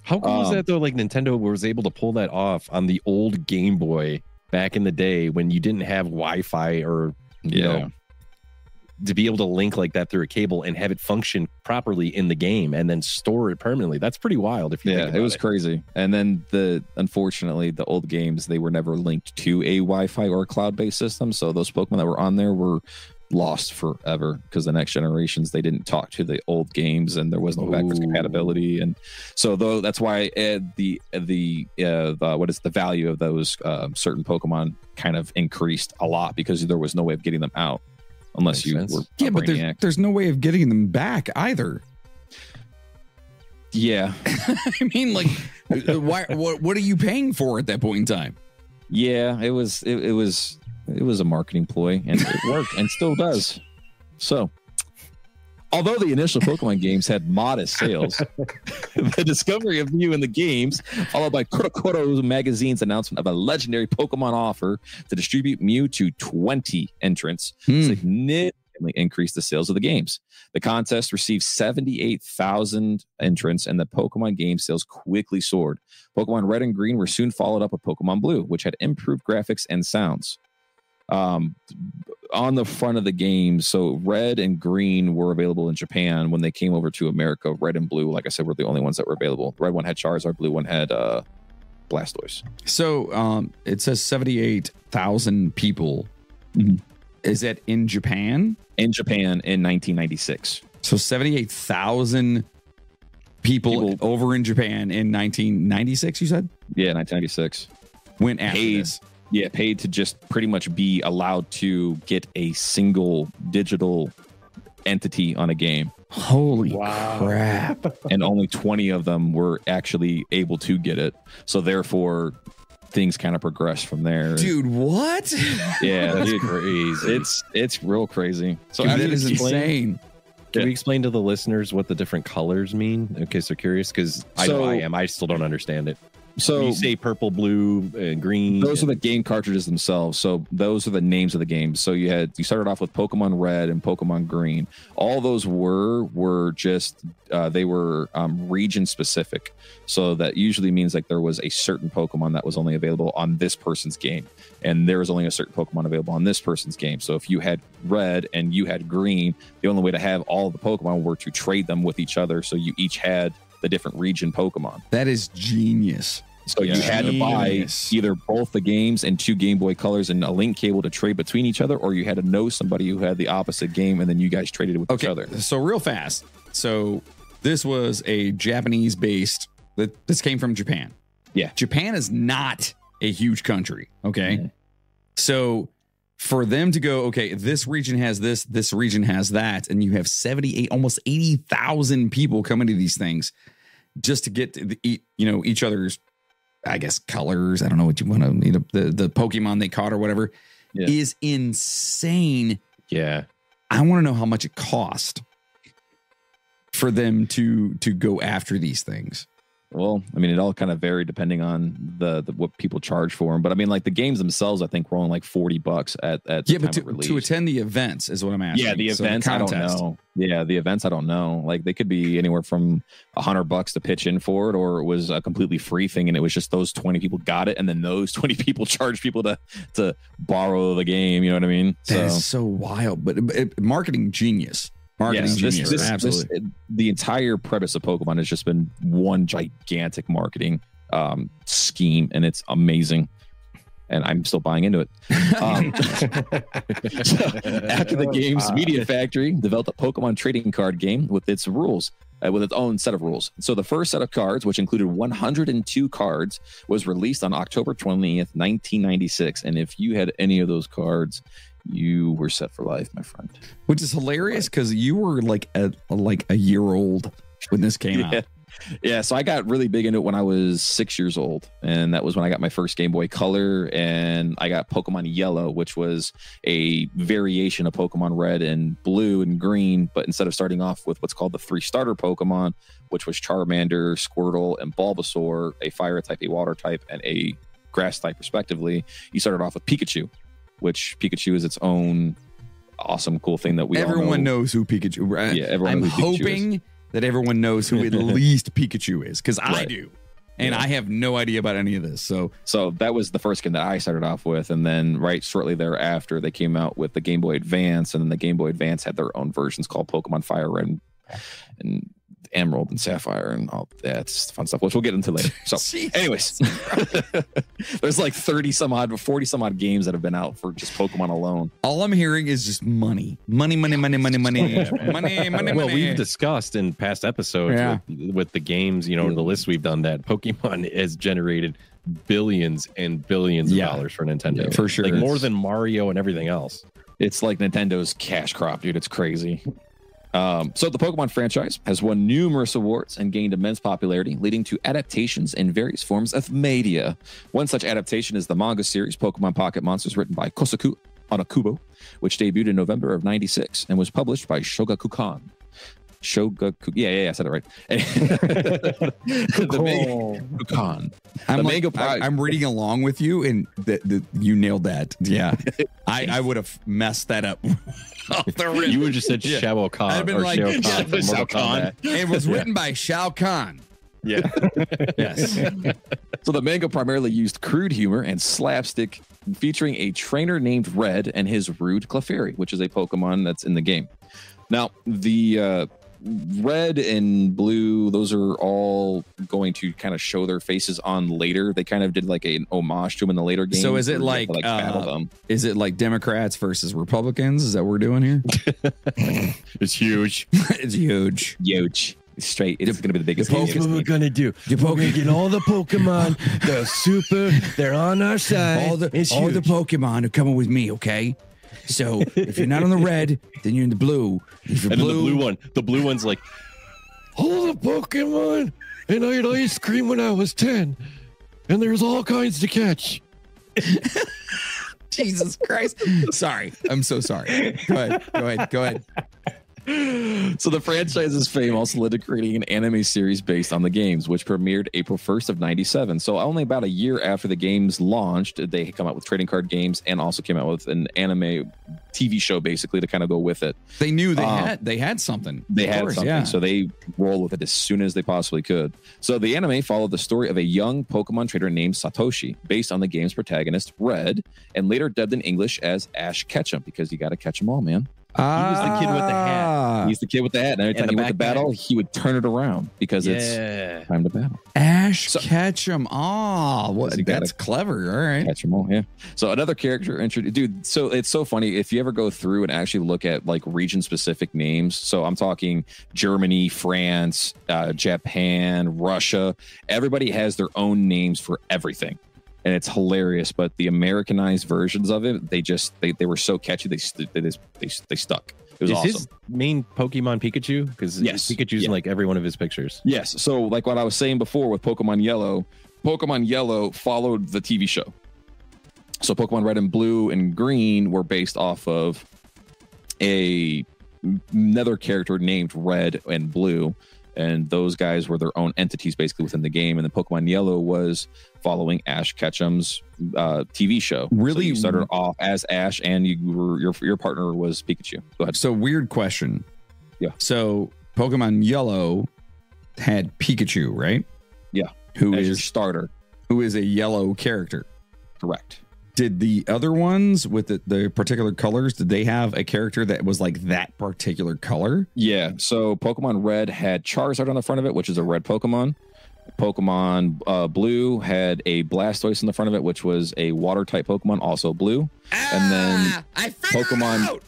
How cool was that though? Like Nintendo was able to pull that off on the old Game Boy back in the day when you didn't have Wi-Fi or you know, to be able to link like that through a cable and have it function properly in the game and then store it permanently. That's pretty wild. If you think about it was crazy. And then unfortunately the old games, they were never linked to a Wi-Fi or cloud-based system. So those Pokemon that were on there were lost forever because the next generations, they didn't talk to the old games and there was no backwards compatibility. And so though that's why the what is the value of those certain Pokemon kind of increased a lot because there was no way of getting them out unless you were but there's no way of getting them back either. Yeah. I mean, like, what are you paying for at that point in time? Yeah, it was a marketing ploy, and it worked and still does. So, although the initial Pokemon games had modest sales, the discovery of Mew in the games, followed by Koro magazine's announcement of a legendary Pokemon offer to distribute Mew to 20 entrants, significantly increased the sales of the games. The contest received 78,000 entrants, and the Pokemon game sales quickly soared. Pokemon Red and Green were soon followed up with Pokemon Blue, which had improved graphics and sounds. On the front of the game, so Red and Green were available in Japan. When they came over to America, Red and Blue, like I said, were the only ones that were available. The red one had Charizard, blue one had Blastoise. So it says 78,000 people. Is that in Japan? In Japan in 1996. So 78,000 people over in Japan in 1996, you said? Yeah, 1996. Went after this. Yeah, paid to just pretty much be allowed to get a single digital entity on a game. Holy crap. And only 20 of them were actually able to get it. So therefore, things kind of progressed from there. Dude, what? Yeah, that's crazy. It's real crazy. So that is insane. Can we explain to the listeners what the different colors mean in case they're curious? Because I know I am. I still don't understand it. So you say purple, blue, and green. Those are the game cartridges themselves. So those are the names of the games. So you started off with Pokemon Red and Pokemon Green. All those were just they were region specific. So that usually means like there was a certain Pokemon that was only available on this person's game, and there was only a certain Pokemon available on this person's game. So if you had Red and you had Green, the only way to have all of the Pokemon were to trade them with each other. So you each had the different region Pokemon. That is genius. So you had to buy either both the games and 2 Game Boy Colors and a link cable to trade between each other, or you had to know somebody who had the opposite game, and then you guys traded it with each other. So real fast. So this was a Japanese-based. This came from Japan. Yeah. Japan is not a huge country. Okay. Mm-hmm. So for them to go, okay, this region has this region has that, and you have 78, almost 80,000 people coming to these things just to get to each other's, I guess, colors. I don't know what you want to, the Pokemon they caught or whatever is insane. Yeah. I want to know how much it cost for them to go after these things. Well, I mean, it all kind of varied depending on the what people charge for them. But I mean, like the games themselves, I think were only like $40 at the time of release. To attend the events is what I'm asking. Yeah, the events, I don't know. Yeah, the events, I don't know. Like they could be anywhere from $100 to pitch in for it, or it was a completely free thing, and it was just those 20 people got it, and then those 20 people charged people to borrow the game. You know what I mean? That is so wild, but marketing genius. Absolutely. The entire premise of Pokemon has just been one gigantic marketing scheme, and it's amazing. And I'm still buying into it. So after the game's Media Factory developed a Pokemon trading card game with its rules, with its own set of rules. So the first set of cards, which included 102 cards, was released on October 20th, 1996. And if you had any of those cards, you were set for life, my friend. Which is hilarious because you were like a year old when this came out. Yeah, so I got really big into it when I was 6 years old, and that was when I got my first Game Boy Color, and I got Pokemon Yellow, which was a variation of Pokemon Red and Blue and Green, but instead of starting off with what's called the 3 starter Pokemon, which was Charmander, Squirtle, and Bulbasaur, a fire type, a water type, and a grass type respectively, you started off with Pikachu, which Pikachu is its own awesome, cool thing that everyone knows who Pikachu. Yeah, everyone. I'm hoping that everyone knows who at least Pikachu is, because I do, and I have no idea about any of this. So that was the first game that I started off with, and then shortly thereafter, they came out with the Game Boy Advance, and then the Game Boy Advance had their own versions called Pokemon Fire Red and Emerald and Sapphire and all that's fun stuff, which we'll get into later. So, anyways, there's like 40 some odd games that have been out for just Pokemon alone. All I'm hearing is just money. Money. Well, we've discussed in past episodes with the games, the list we've done, that Pokemon has generated billions and billions of dollars for Nintendo. For sure. Like more than Mario and everything else. It's like Nintendo's cash crop, dude. It's crazy. So the Pokemon franchise has won numerous awards and gained immense popularity, leading to adaptations in various forms of media. One such adaptation is the manga series Pokemon Pocket Monsters, written by Kosaku Anakubo, which debuted in November of '96 and was published by Shogakukan. I said it right. I'm reading along with you, and you nailed that. Yeah, I would have messed that up. You would have just said Shao Kahn. I'd been like, Shao Kahn. It was written by Shao Kahn. Yeah. Yes. So the manga primarily used crude humor and slapstick, featuring a trainer named Red and his rude Clefairy, which is a Pokemon that's in the game. Now, the Red and Blue, those are all going to kind of show their faces on later. They kind of did like an homage to them in the later games. So is it like is it like Democrats versus Republicans? Is that what we're doing here? It's huge. It's huge. Straight. It's going to be the biggest. Here's what we're going to do. We're going to get all the Pokemon. They're super. They're on our side. All the Pokemon are coming with me, okay? So if you're not on the red, then you're in the blue. If you're the blue one's like, all the Pokemon, and I had ice cream when I was 10, and there's all kinds to catch. Jesus Christ. Sorry. I'm so sorry. Go ahead. So the franchise's fame also led to creating an anime series based on the games, which premiered April 1st of '97. So only about a year after the games launched, they come out with trading card games and also came out with an anime TV show, basically, to kind of go with it. They knew they had something. They had something, so they rolled with it as soon as they possibly could. So the anime followed the story of a young Pokemon trader named Satoshi, based on the game's protagonist, Red, and later dubbed in English as Ash Ketchum, because you got to catch them all, man. He was the kid with the hat. He's the kid with the hat. And every time he went to battle, he would turn it around because it's time to battle. Ash Ketchum. That's clever. All right. Catch them all, yeah. So another character introduced, dude. So it's so funny. If you ever go through and actually look at like region specific names. So I'm talking Germany, France, Japan, Russia. Everybody has their own names for everything. And it's hilarious, but the Americanized versions of it, they were so catchy. They stuck. It was awesome. His main Pokemon Pikachu? Because Pikachu's in like every one of his pictures. Yes. So like what I was saying before with Pokemon Yellow followed the TV show. So Pokemon Red and Blue and Green were based off of another character named Red and Blue. And those guys were their own entities basically within the game. And then Pokemon Yellow was following Ash Ketchum's TV show. Really? So you started off as Ash, and your partner was Pikachu. Go ahead. So weird question. Yeah. So Pokemon Yellow had Pikachu, right? Yeah. Who as is your starter? Who is a yellow character? Correct. Did the other ones with the particular colors, did they have a character that was like that particular color? Yeah. So Pokemon Red had Charizard on the front of it, which is a red Pokemon. Pokemon Blue had a Blastoise in the front of it, which was a water type Pokemon, also blue. And then Pokemon,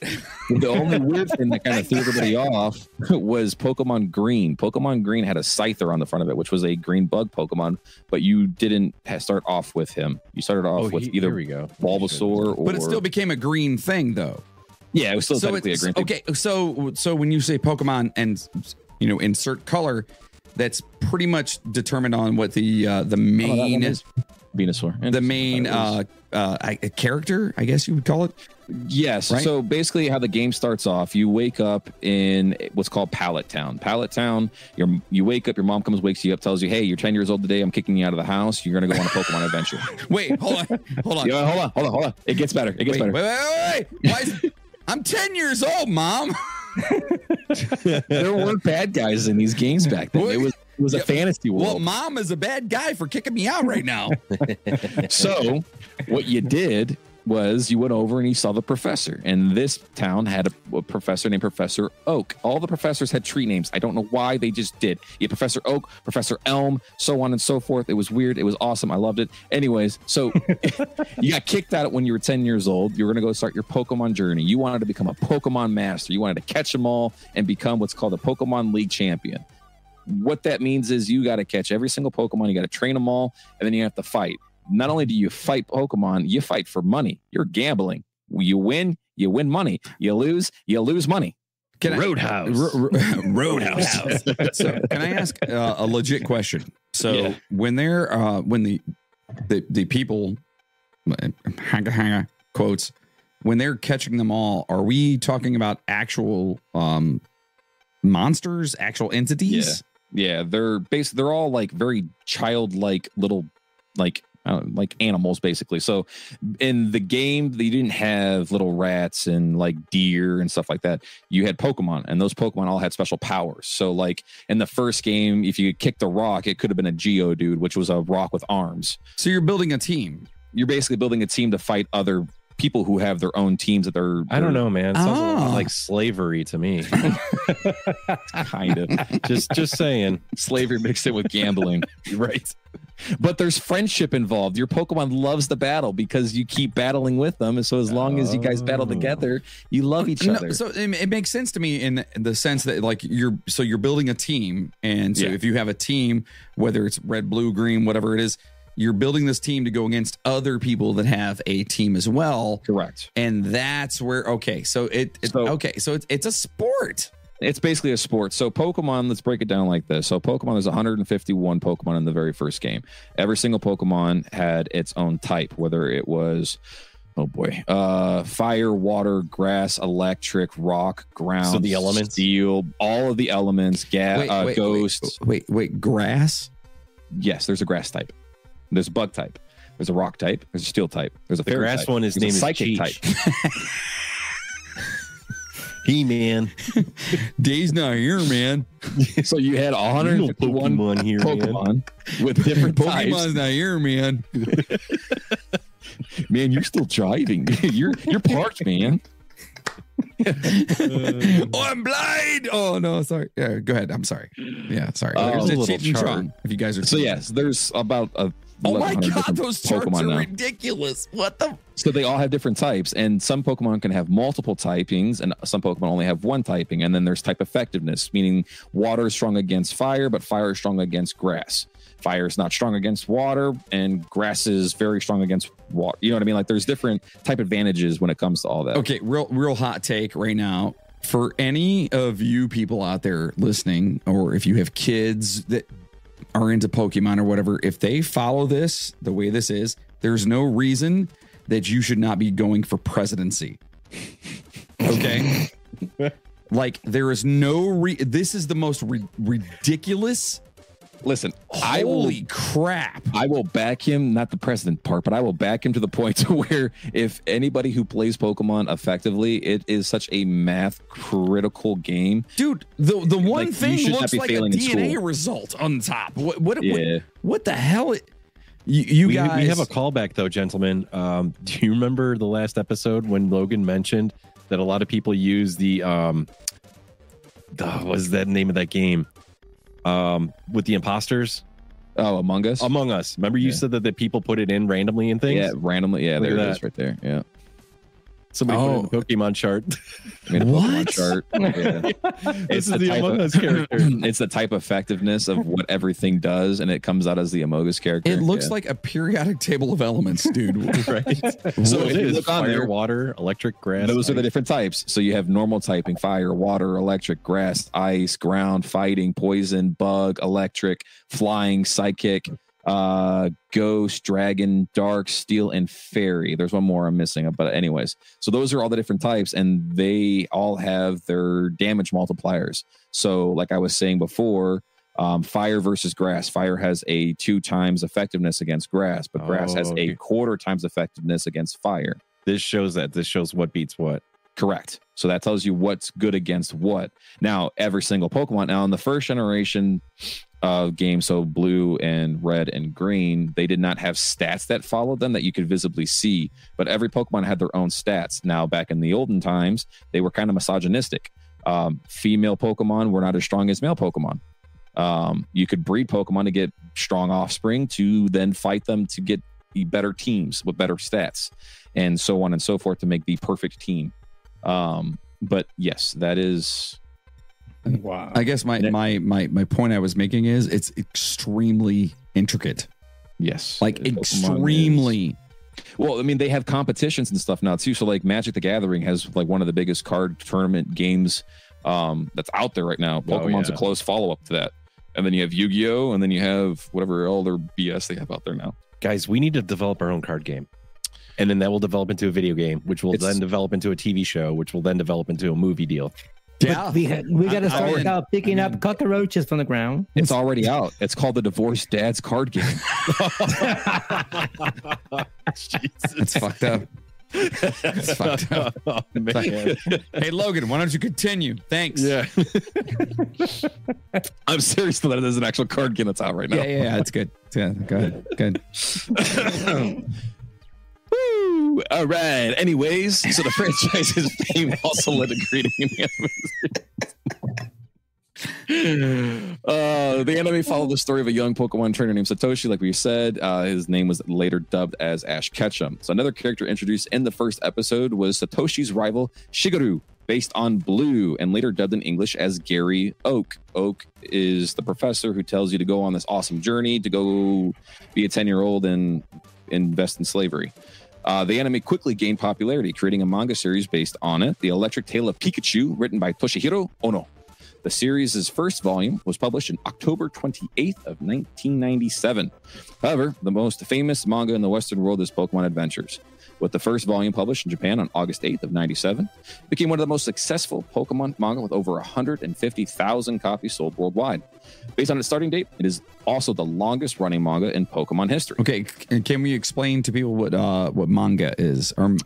the only weird thing that kind of threw everybody off was Pokemon Green. Pokemon Green had a Scyther on the front of it, which was a green bug Pokemon, but you didn't start off with him. You started off with either Bulbasaur or... But it still became a green thing, though. Yeah, it was still technically a green thing. Okay, so when you say Pokemon and, insert color, that's pretty much determined on what the main is. Venusaur. The main character, I guess you would call it. Yes. Right? So basically how the game starts off, you wake up in what's called Pallet Town. Pallet Town, you wake up, your mom wakes you up, tells you, hey, you're 10 years old today. I'm kicking you out of the house. You're going to go on a Pokemon adventure. Wait, hold on. Yeah, hold on. It gets better. Wait. I'm 10 years old, Mom. There weren't bad guys in these games back then. It was a fantasy world. Well, Mom is a bad guy for kicking me out right now. So what you did was you went over and you saw the professor. And this town had a professor named Professor Oak. All the professors had tree names. I don't know why, they just did. You had Professor Oak, Professor Elm, so on and so forth. It was weird. It was awesome. I loved it. Anyways, so you got kicked out when you were 10 years old. You were going to go start your Pokemon journey. You wanted to become a Pokemon master. You wanted to catch them all and become what's called a Pokemon League champion. What that means is you got to catch every single Pokemon. You got to train them all, and then you have to fight. Not only do you fight Pokemon, you fight for money. You're gambling. You win money. You lose money. Roadhouse. Roadhouse. So can I ask a legit question? So when they're when the people hanga quotes, when they're catching them all, are we talking about actual monsters, actual entities? Yeah, they're all like very childlike little like animals basically. So in the game, they didn't have little rats and like deer and stuff like that. You had Pokemon, and those Pokemon all had special powers. So like in the first game, if you kicked a rock, it could have been a Geodude, which was a rock with arms. So you're building a team. You're basically building a team to fight other people who have their own teams that they're I don't know, man. It sounds a lot like slavery to me. Kind of. Just saying. Slavery mixed in with gambling. Right. But there's friendship involved. Your Pokemon loves the battle because you keep battling with them. And so as long as you guys battle together, you love each other. So it makes sense to me in the sense that like you're building a team. And so if you have a team, whether it's red, blue, green, whatever it is, you're building this team to go against other people that have a team as well. Correct. And that's where, so it's a sport. It's basically a sport. So Pokemon, let's break it down like this. So Pokemon, there's 151 Pokemon in the very first game. Every single Pokemon had its own type, whether it was, fire, water, grass, electric, rock, ground, so the elements, steel, all of the elements, ghosts. Wait, grass? Yes, there's a grass type. There's a bug type. There's a rock type. There's a steel type. There's a the grass type. one. His name is psychic type. He-Man. Day's not here, man. So you had 151 Pokemon here, Pokemon with different types. Pokemon's not here, man. Man, you're still driving. You're parked, man. I'm blind. Oh no, sorry. Yeah, go ahead. I'm sorry. Yeah, sorry. There's a cheating chart. If you guys are there's about a. Oh my god, those charts are ridiculous. What the? So they all have different types, and some Pokemon can have multiple typings, and some Pokemon only have one typing. And then there's type effectiveness, meaning water is strong against fire, but fire is strong against grass. Fire is not strong against water, and grass is very strong against water. You know what I mean? Like there's different type advantages when it comes to all that. Okay, real hot take right now. For any of you people out there listening, or if you have kids that are into Pokemon or whatever, if they follow this the way this is, there's no reason that you should not be going for presidency. Okay? Like there is no this is the most ridiculous. Listen, holy crap. I will back him, not the president part, but I will back him to the point to where if anybody who plays Pokemon effectively, it is such a math critical game. Dude, the one thing looks like a DNA result on top. What the hell? You guys. We have a callback though, gentlemen. Do you remember the last episode when Logan mentioned that a lot of people use the what's that name of that game? With the imposters. Among Us. Remember you said that people put it in randomly and things? Yeah, randomly. Yeah, there it is right there. Yeah. Somebody put it in the Pokemon chart. Pokemon chart. Yeah. This is the Among Us character. It's the type effectiveness of what everything does, and it comes out as the Among Us character. It looks like a periodic table of elements, dude. Right. So it is fire, water, electric, grass. Those are the different types. So you have normal typing: fire, water, electric, grass, ice, ground, fighting, poison, bug, electric, flying, psychic, ghost, dragon, dark, steel, and fairy. There's one more I'm missing, but anyways, so those are all the different types, and they all have their damage multipliers. So like I was saying before, fire versus grass. Fire has a 2 times effectiveness against grass, but grass has a 1/4 times effectiveness against fire. This shows what beats what. Correct. So that tells you what's good against what. Now, every single Pokemon. Now, in the first generation, games, so blue and red and green, they did not have stats that followed them that you could visibly see, but every Pokemon had their own stats. Now, back in the olden times, they were kind of misogynistic. Female Pokemon were not as strong as male Pokemon. You could breed Pokemon to get strong offspring to then fight them to get the better teams with better stats, and so on and so forth to make the perfect team. But yes, that is. Wow. I guess my point I was making is it's extremely intricate. Yes. Like extremely. Well, I mean, they have competitions and stuff now too. So like Magic the Gathering has like one of the biggest card tournament games that's out there right now. Pokemon's a close follow-up to that. And then you have Yu-Gi-Oh! And then you have whatever other BS they have out there now. Guys, we need to develop our own card game. And then that will develop into a video game, which will then develop into a TV show, which will then develop into a movie deal. Yeah, we got to start picking up cockroaches from the ground. It's already out. It's called the Divorced Dad's Card Game. It's fucked up. It's fucked up. Oh, man. Hey, Logan, why don't you continue? Thanks. Yeah. I'm serious though, that is an actual card game that's out right now. Yeah, it's good. Yeah, go ahead. Good. Woo! All right. Anyways, so the franchise's fame also led to creating an anime. The anime followed the story of a young Pokemon trainer named Satoshi, like we said. His name was later dubbed as Ash Ketchum. So another character introduced in the first episode was Satoshi's rival Shigeru, based on Blue, and later dubbed in English as Gary Oak. Oak is the professor who tells you to go on this awesome journey to go be a 10-year-old and invest in slavery. The anime quickly gained popularity, creating a manga series based on it, The Electric Tale of Pikachu, written by Toshihiro Ono. The series' first volume was published in October 28th of 1997. However, the most famous manga in the Western world is Pokemon Adventures. With the first volume published in Japan on August 8th of 97, it became one of the most successful Pokemon manga with over 150,000 copies sold worldwide. Based on its starting date, it is also the longest running manga in Pokemon history. Okay, can we explain to people what manga is, or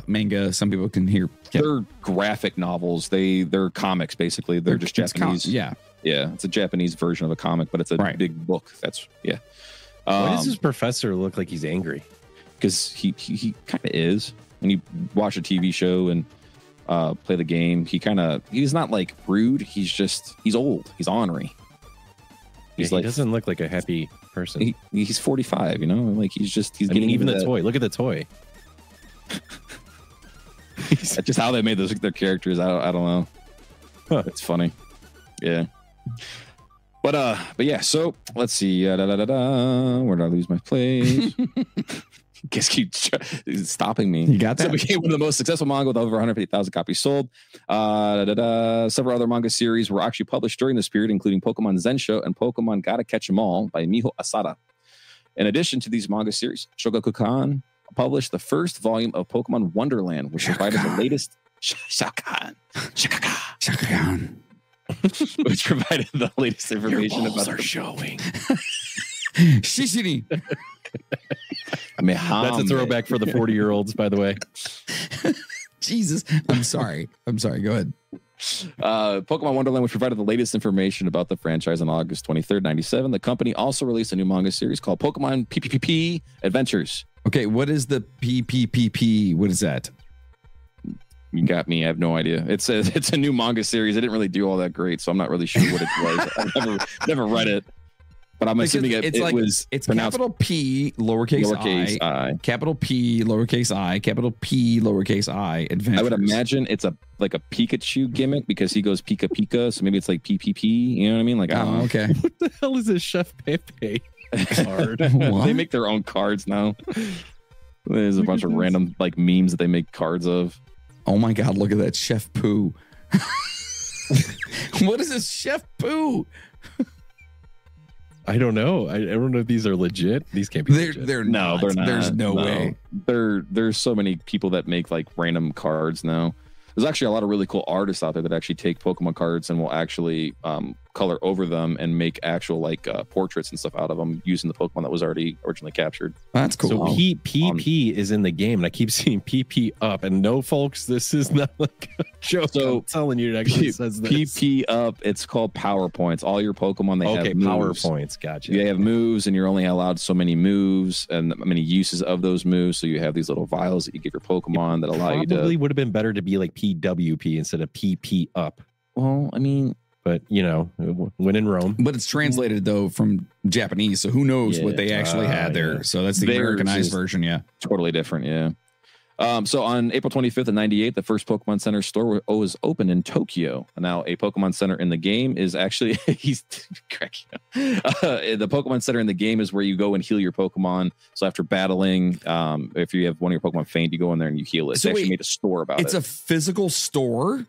manga? Some people can hear. Yeah. They're graphic novels. They're comics basically. They're just Japanese. Yeah, it's a Japanese version of a comic, but it's a big book. That's Why does this professor look like he's angry? Because he kind of is. When you watch a TV show and play the game, he's not like rude. He's old. He's ornery. He doesn't look like a happy person. He's 45, like he's getting even the toy. Look at the toy. That's just how they made their characters. I don't know. Huh. It's funny. Yeah. But yeah, so let's see. Where did I lose my place? Guess keep stopping me. You got that? So it became one of the most successful manga with over 150,000 copies sold. Several other manga series were actually published during this period, including Pokemon Zensho and Pokemon Gotta Catch 'Em All by Miho Asada. In addition to these manga series, Shogakukan published the first volume of Pokemon Wonderland, which provided the latest Shakakan. Which provided the latest information Your balls about are showing. Shishini. That's a throwback for the 40-year-olds, by the way. Jesus. I'm sorry. Go ahead. Pokemon Wonderland, which provided the latest information about the franchise on August 23rd, 97. The company also released a new manga series called Pokemon PPPP Adventures. Okay, what is the PPPP? What is that? You got me. I have no idea. It's a new manga series. It didn't really do all that great, so I'm not really sure what it was. I've never read it. But I'm assuming it's capital P, lowercase I, capital P, lowercase I, capital P, lowercase I, Adventures. I would imagine it's like a Pikachu gimmick because he goes Pika Pika, so maybe it's like PPP. You know what I mean? Like, okay. What the hell is a Chef Pepe card? They make their own cards now. There's a bunch of random like memes that they make cards of. Oh my God! Look at that Chef Poo. What is this Chef Poo? I don't know. I don't know if these are legit. These can't be legit. They're not. There's no way. There's so many people that make like random cards now. There's actually a lot of really cool artists out there that actually take Pokemon cards and will actually color over them and make actual like portraits and stuff out of them using the Pokemon that was already originally captured. That's cool. So PP is in the game, and I keep seeing PP up. And no, folks, this is not like a joke. So I'm telling you, it actually says this. PP up. It's called Power Points. All your Pokemon, they have moves. Power Points. Gotcha. They have moves, and you're only allowed so many moves and many uses of those moves. So you have these little vials that you give your Pokemon that allow you to. Probably would have been better to be like PWP instead of PP up. Well, I mean, but you know, when in Rome. But it's translated though from Japanese, so who knows what they actually had there. Yeah. So that's the Americanized version. Yeah, totally different. Yeah. So on April 25th of 98, the first Pokemon Center store was opened in Tokyo. Now, a Pokemon Center in the game is actually, he's cracking up. The Pokemon Center in the game is where you go and heal your Pokemon. So after battling, if you have one of your Pokemon faint, you go in there and you heal it. So they actually made a store about it. It's a physical store?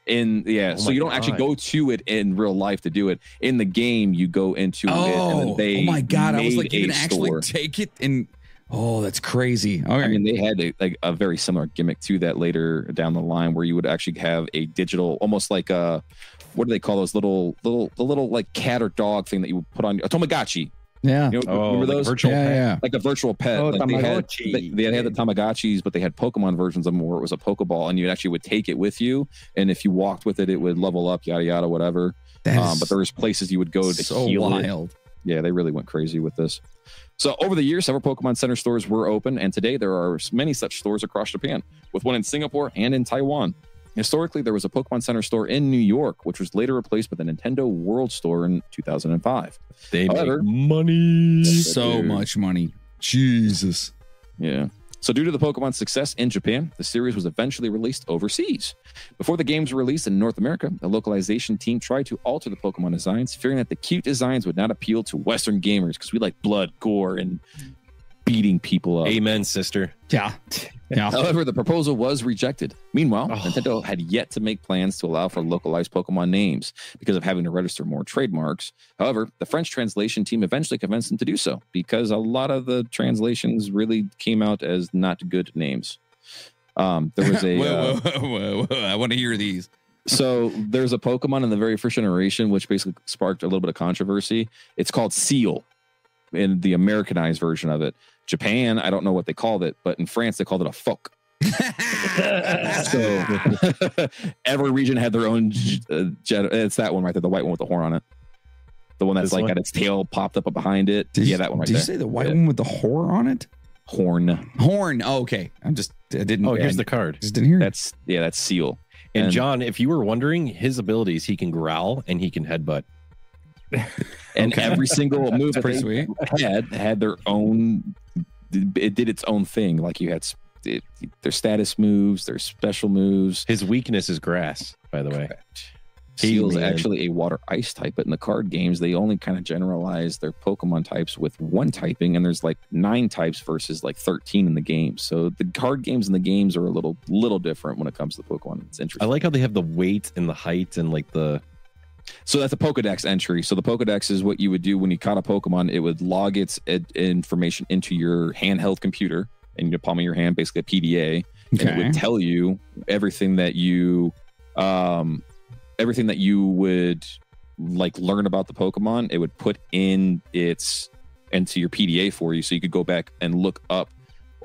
So you don't actually go to it in real life to do it. In the game, you go into it. And then oh my God. I was like, you can actually take it and... Oh, that's crazy. Okay. I mean, they had a very similar gimmick to that later down the line where you would actually have a digital, almost like a, what do they call those little like cat or dog thing that you would put on a Tamagotchi. Yeah. You know, remember those? Virtual pet? Yeah. Like a virtual pet. Oh, like Tamagotchi. they had the Tamagotchis, but they had Pokemon versions of them where it was a Pokeball and you actually would take it with you. And if you walked with it, it would level up, yada, yada, whatever. But there was places you would go to heal wild. It. Yeah, they really went crazy with this. So over the years, several Pokemon Center stores were open, and today there are many such stores across Japan, with one in Singapore and in Taiwan. Historically, there was a Pokemon Center store in New York, which was later replaced with the Nintendo World Store in 2005. However, make money. So much money. Jesus. Yeah. So due to the Pokemon's success in Japan, the series was eventually released overseas. Before the games were released in North America, the localization team tried to alter the Pokemon designs, fearing that the cute designs would not appeal to Western gamers because we like blood, gore, and beating people up. Amen, sister. Yeah. However, the proposal was rejected. Meanwhile, Nintendo had yet to make plans to allow for localized Pokemon names because of having to register more trademarks. However, the French translation team eventually convinced them to do so because a lot of the translations really came out as not good names. There was a... whoa. I want to hear these. So there's a Pokemon in the very first generation, which basically sparked a little bit of controversy. It's called Seal in the Americanized version of it. Japan, I don't know what they called it, but in France, they called it a phoque. So every region had their own it's that one right there, the white one with the horn on it. The one that's got its tail popped up behind it. That one right there. Did you say the white one with the horn on it? Horn. Oh, okay. I didn't. Oh, here's the card. Just didn't hear. That's Seal. And John, if you were wondering, his abilities, he can growl and he can headbutt. And every single move that they had their own. It did its own thing. Like you had their status moves, their special moves. His weakness is grass, by the way. Seal is actually a water ice type, but in the card games, they only kind of generalize their Pokemon types with one typing, and there's like 9 types versus like 13 in the game. So the card games and the games are a little different when it comes to the Pokemon. It's interesting. I like how they have the weight and the height and like the... So that's a Pokedex entry. So the Pokedex is what you would do when you caught a Pokemon. It would log its information into your handheld computer in the palm of your hand, basically a PDA, and it would tell you everything that you would like learn about the Pokemon. It would put into your PDA for you, so you could go back and look up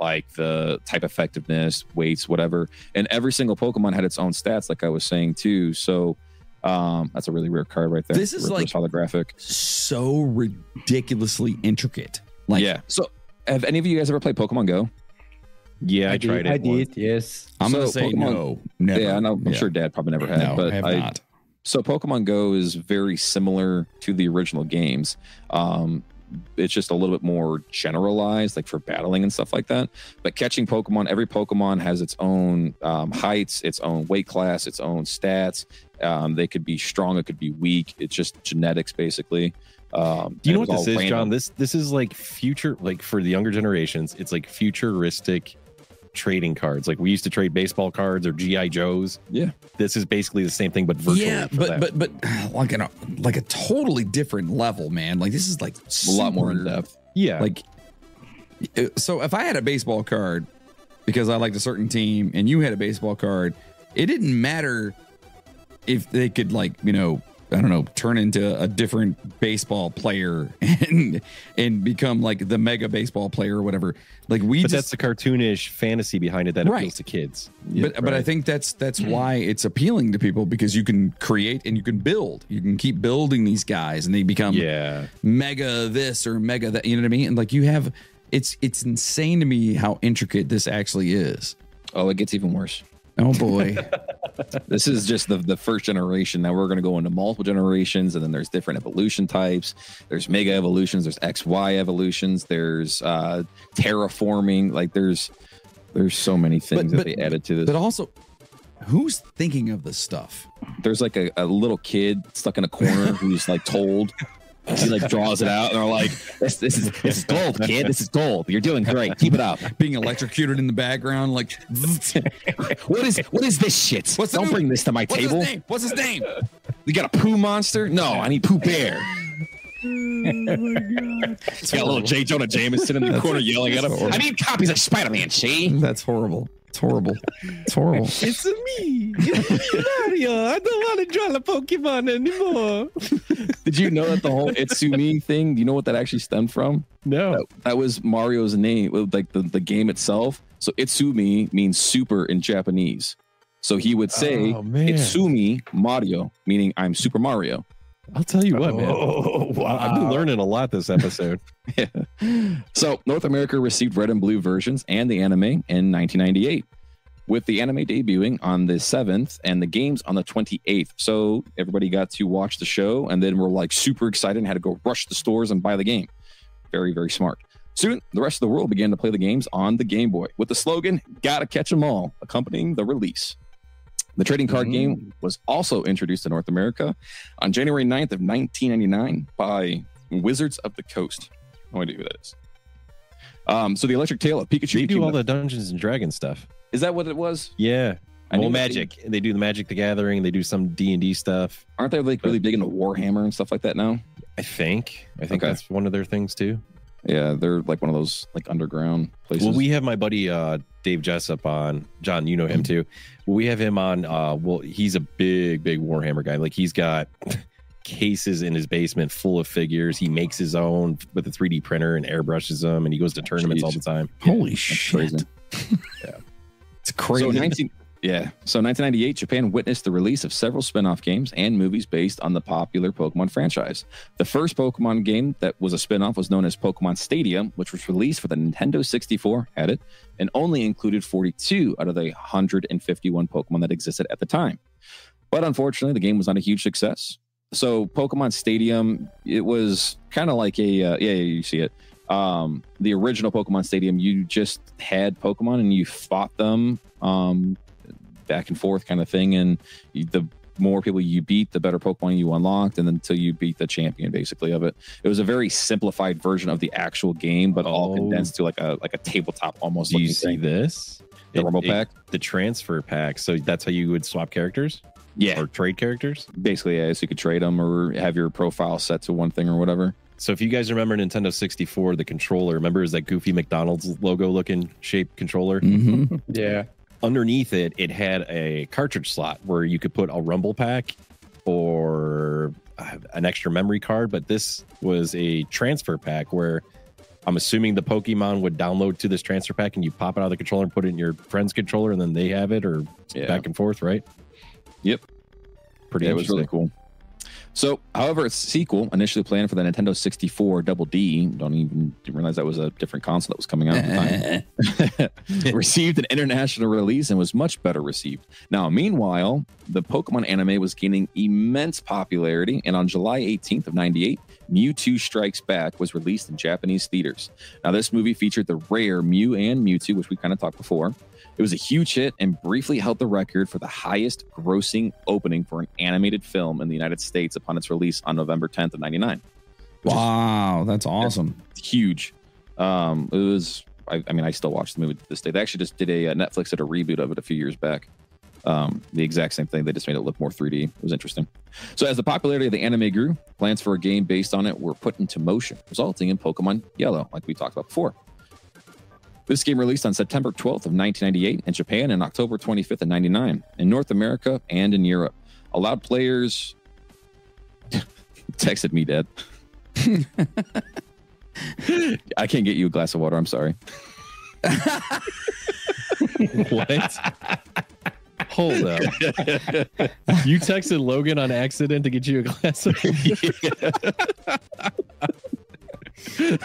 like the type effectiveness, weights, whatever. And every single Pokemon had its own stats, like I was saying too. So that's a really rare card right there. This is like holographic, so ridiculously intricate. Like, yeah. So have any of you guys ever played Pokemon Go? Yeah, I tried it. I did, yes. I'm gonna say no, never. Yeah, I'm sure Dad probably never had. No, but I have not. So Pokemon Go is very similar to the original games. It's just a little bit more generalized, like for battling and stuff like that. But catching Pokemon, every Pokemon has its own heights, its own weight class, its own stats. They could be strong, it could be weak. It's just genetics, basically. Do you know what this is, random. John? This is like future, like for the younger generations, it's like futuristic trading cards. Like we used to trade baseball cards or GI Joes. Yeah, this is basically the same thing, but virtually. Yeah, but like a totally different level, man. Like this is like a lot more in depth. Yeah, like so if I had a baseball card because I liked a certain team, and you had a baseball card, it didn't matter if they could I don't know, turn into a different baseball player and become like the mega baseball player or whatever. Like but that's the cartoonish fantasy behind it that appeals to kids. But I think that's why it's appealing to people, because you can create and you can build. You can keep building these guys and they become mega this or mega that. You know what I mean? And like you have, it's insane to me how intricate this actually is. Oh, it gets even worse. Oh boy. This is just the first generation. Now we're going to go into multiple generations, and then there's different evolution types. There's mega evolutions, there's XY evolutions, there's terraforming. Like there's so many things that they added to this. But also, who's thinking of this stuff? There's like a little kid stuck in a corner who's like told. He like draws it out, and they're like, "This is gold, kid. This is gold. You're doing great. Keep it up." Being electrocuted in the background, like, what is this shit? Don't bring this to my table. What's his name? You got a poo monster? No, I need Pooh Bear. Oh my god! It's got a little J. Jonah Jameson in the corner yelling at him. I need copies of Spider-Man. See? That's horrible. It's horrible. It's horrible. It's me. It's Mario. I don't want to draw the Pokemon anymore. Did you know that the whole Itsumi thing, do you know what that actually stemmed from? No. That was Mario's name, like the game itself. So Itsumi means super in Japanese. So he would say, Itsumi Mario, meaning I'm Super Mario. I'll tell you what, man. Oh, wow. I've been learning a lot this episode. So North America received red and blue versions and the anime in 1998, with the anime debuting on the 7th and the games on the 28th. So everybody got to watch the show, and then we're like super excited and had to go rush the stores and buy the game. Very, very smart. Soon, the rest of the world began to play the games on the Game Boy with the slogan, "Gotta catch 'em all," accompanying the release. The trading card game was also introduced to North America on January 9th of 1999 by Wizards of the Coast. No idea who that is. So the Electric Tale of Pikachu. They do all the Dungeons and Dragons stuff. Is that what it was? Yeah. Magic. They do the Magic the Gathering. They do some D&D stuff. Aren't they like really big into Warhammer and stuff like that now? I think that's one of their things too. Yeah, they're like one of those like underground places. Well, we have my buddy Dave Jessup on. John, you know him too. We have him on. Well, he's a big Warhammer guy. Like he's got cases in his basement full of figures. He makes his own with a 3D printer and airbrushes them, and he goes to tournaments all the time. Holy shit! Yeah, it's crazy. So 1998, Japan witnessed the release of several spin-off games and movies based on the popular Pokemon franchise. The first Pokemon game that was a spin-off was known as Pokemon Stadium, which was released for the Nintendo 64, and only included 42 out of the 151 Pokemon that existed at the time. But unfortunately, the game was not a huge success. So Pokemon Stadium, it was kind of like you see it. The original Pokemon Stadium, you just had Pokemon and you fought them back and forth kind of thing, and the more people you beat, the better Pokemon you unlocked, and then until you beat the champion basically of it. It was a very simplified version of the actual game, but all condensed to like a tabletop almost. Do you see this? The Rumble Pack? The transfer pack. So that's how you would swap characters? Yeah. Or trade characters? Basically, yeah. So you could trade them or have your profile set to one thing or whatever. So if you guys remember Nintendo 64, the controller, remember it was that goofy McDonald's logo looking shaped controller? Mm-hmm. Yeah. Underneath it, it had a cartridge slot where you could put a Rumble Pack or an extra memory card, but this was a transfer pack where I'm assuming the Pokemon would download to this transfer pack and you pop it out of the controller and put it in your friend's controller and then they have it, or back and forth, right? Yep. Pretty It was really cool. So, however, its sequel, initially planned for the Nintendo 64 Double D, didn't realize that was a different console that was coming out at the time, received an international release and was much better received. Now, meanwhile, the Pokemon anime was gaining immense popularity, and on July 18th of 98, Mewtwo Strikes Back was released in Japanese theaters. Now, this movie featured the rare Mew and Mewtwo, which we kind of talked before. It was a huge hit and briefly held the record for the highest grossing opening for an animated film in the United States upon its release on November 10th of 99. Wow, that's awesome. Huge. It was, I still watch the movie to this day. They actually just did Netflix did a reboot of it a few years back. The exact same thing. They just made it look more 3D. It was interesting. So as the popularity of the anime grew, plans for a game based on it were put into motion, resulting in Pokemon Yellow, like we talked about before. This game released on September 12th of 1998 in Japan and October 25th of 99 in North America and in Europe. Allowed players Texted me, Dad. I can't get you a glass of water. I'm sorry. What? Hold up. You texted Logan on accident to get you a glass of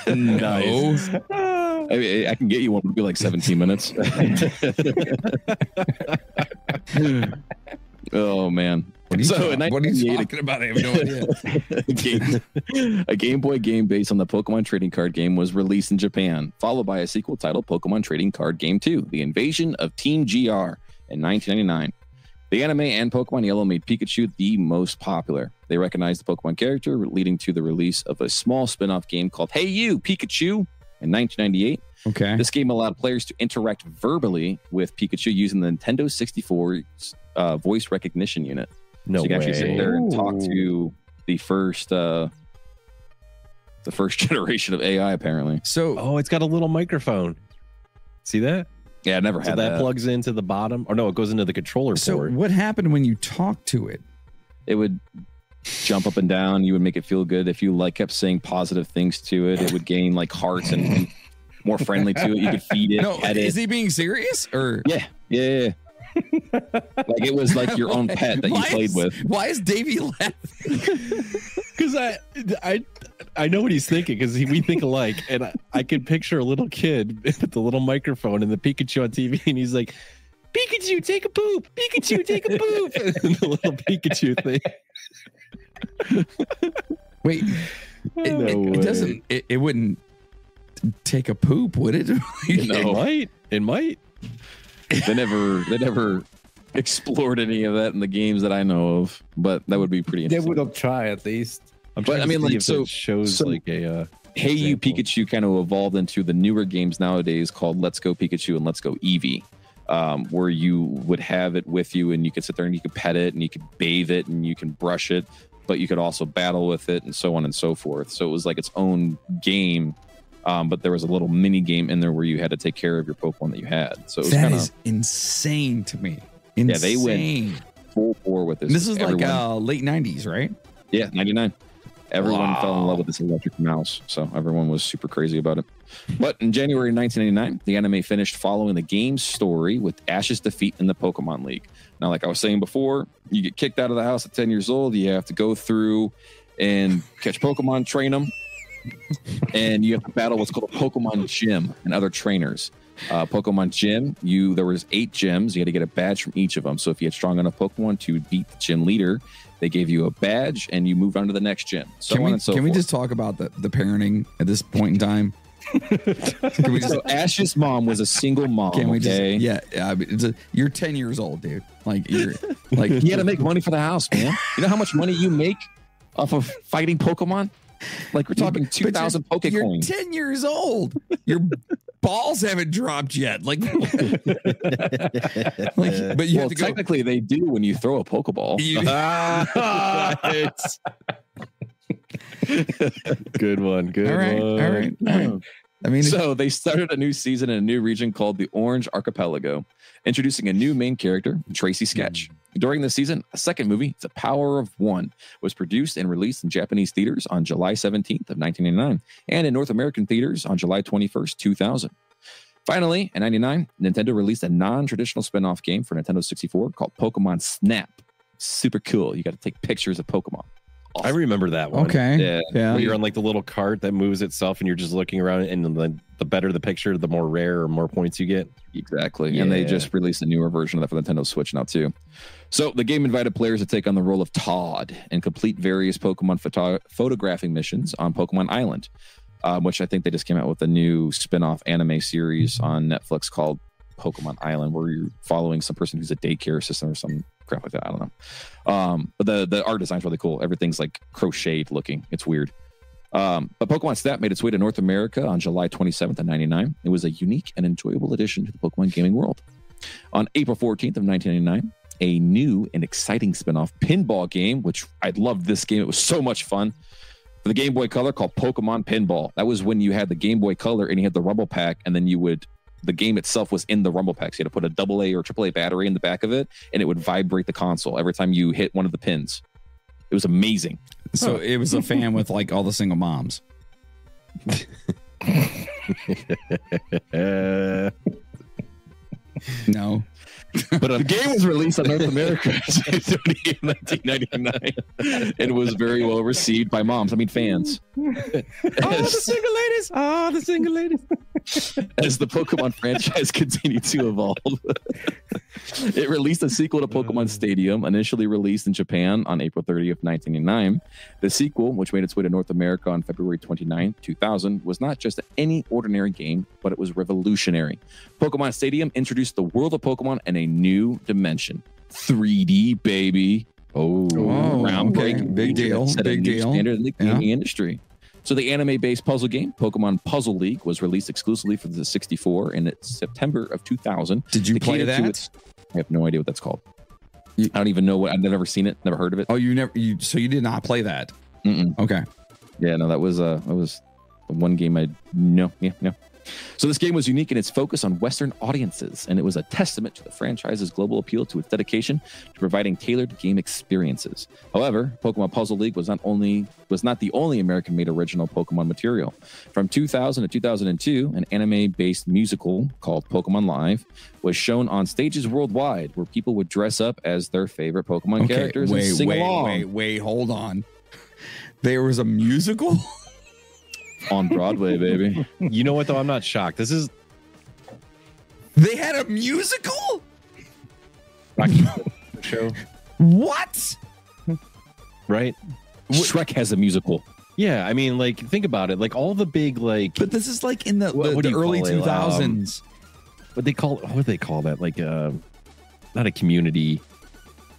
Nice. I can get you one. It'll be like 17 minutes. Oh man. What are you talking about? I have no idea. A Game Boy game based on the Pokemon trading card game was released in Japan, followed by a sequel titled Pokemon Trading Card Game 2, The Invasion of Team GR in 1999. The anime and Pokemon Yellow made Pikachu the most popular. They recognized the Pokemon character, leading to the release of a small spin-off game called Hey You, Pikachu in 1998. Okay. This game allowed players to interact verbally with Pikachu using the Nintendo 64's voice recognition unit. No so you can way. actually sit there and talk to the first generation of AI, apparently. So, Oh, it's got a little microphone. See that? Yeah, I never So had that plugs into the bottom, or no, it goes into the controller so port. what happened when you talked to it? It would jump up and down. You would make it feel good. If you kept saying positive things to it, it would gain hearts and more friendly to it. You could feed it. No, pet is it. he being serious or? Yeah. It was like your own pet that you played with. Why is Davey laughing? Because I know what he's thinking, because we think alike, and I can picture a little kid with the little microphone and the Pikachu on TV, and he's like, Pikachu, take a poop! Pikachu, take a poop! And the little Pikachu thing. Wait, it doesn't. It wouldn't take a poop, would it? It might. They never explored any of that in the games that I know of, but that would be pretty They interesting. would have tried at least. But I mean, it shows so- like a Hey You example. Pikachu kind of evolved into the newer games nowadays called Let's Go Pikachu and Let's Go Eevee, where you would have it with you and you could sit there and you could pet it and you could bathe it and you can brush it, but you could also battle with it and so on and so forth. So it was like its own game, but there was a little mini game in there where you had to take care of your Pokemon that you had. So it was That kind is of insane to me. Insane. Yeah, they went full bore with this. And this is Everyone- late 90s, right? Yeah, 99. Everyone fell in love with this electric mouse, so everyone was super crazy about it. But in January 1999, the anime finished following the game's story with Ash's defeat in the Pokemon League. Now, like I was saying before, you get kicked out of the house at 10 years old. You have to go through and catch Pokemon, train them, and you have to battle what's called a Pokemon Gym and other trainers. Pokemon Gym, there was 8 gyms. You had to get a badge from each of them. So if you had strong enough Pokemon to beat the gym leader, they gave you a badge and you moved on to the next gym. So on and so Can we forth. just talk about the parenting at this point in time? Can we just? So Ash's mom was a single mom. Can we just? okay? Yeah, I mean, you're 10 years old, dude. You're You had to make money for the house, man. You know how much money you make off of fighting Pokemon? We're talking 2,000 Poke you're coins. 10 years old. Your balls haven't dropped yet. But you have to go. Technically, they do when you throw a Pokeball. Good one. All right. I mean, So they started a new season in a new region called the Orange Archipelago, introducing a new main character, Tracy Sketch. During the season, a second movie, The Power of One, was produced and released in Japanese theaters on July 17th of 1999 and in North American theaters on July 21st, 2000. Finally, in 99, Nintendo released a non-traditional spin-off game for Nintendo 64 called Pokemon Snap. Super cool. You got to take pictures of Pokemon. I remember that one. okay. Yeah. Where you're on the little cart that moves itself and you're just looking around, and the better the picture, the more rare or more points you get. Exactly. And they Yeah. just released a newer version of that for the Nintendo Switch now, too. So the game invited players to take on the role of Todd and complete various Pokemon photographing missions on Pokemon Island, which I think they just came out with a new spin-off anime series on Netflix called Pokemon Island, where you're following some person who's a daycare assistant or some crap like that. I don't know. But the art design's really cool. Everything's crocheted looking. It's weird. But Pokemon Snap made its way to North America on July 27th of 99. It was a unique and enjoyable addition to the Pokemon gaming world. On April 14th of 1999, a new and exciting spin-off pinball game, which I loved this game. It was so much fun. For the Game Boy Color called Pokemon Pinball. That was when you had the Game Boy Color and you had the Rumble Pack, and then the game itself was in the Rumble Pack. So you had to put a AA or AAA battery in the back of it, and it would vibrate the console every time you hit one of the pins. It was amazing. So it was a fan with like all the single moms. No. But the game was released on North America in 1999 and was very well received by moms. I mean, fans. The single ladies. Oh, the single ladies. As the Pokemon franchise continued to evolve, it released a sequel to Pokemon Stadium, initially released in Japan on April 30th, 1999. The sequel, which made its way to North America on February 29, 2000, was not just any ordinary game, but it was revolutionary. Pokemon Stadium introduced the world of Pokemon in a new dimension. 3D, baby. Groundbreaking. Big deal. Set Big a new deal. standard in the gaming industry. So the anime-based puzzle game, Pokemon Puzzle League, was released exclusively for the 64 in September of 2000. Did you play that? I have no idea what that's called. I don't even know what. I've never seen it. Never heard of it. Oh, so you did not play that? Mm-mm. Okay. Yeah, no, that was one game I no. So this game was unique in its focus on Western audiences, and it was a testament to the franchise's global appeal to its dedication to providing tailored game experiences. However, Pokemon Puzzle League was not the only American-made original Pokemon material. From 2000 to 2002, an anime-based musical called Pokemon Live was shown on stages worldwide, where people would dress up as their favorite Pokemon characters and sing along. Wait, hold on. There was a musical? On Broadway, baby. You know what, though? I'm not shocked. This is... They had a musical? show. What? Right? Shrek has a musical. Yeah, I mean, like, think about it. Like, all the big, like... But this is like in the call early it? 2000s. What do they call that? Like, not a community,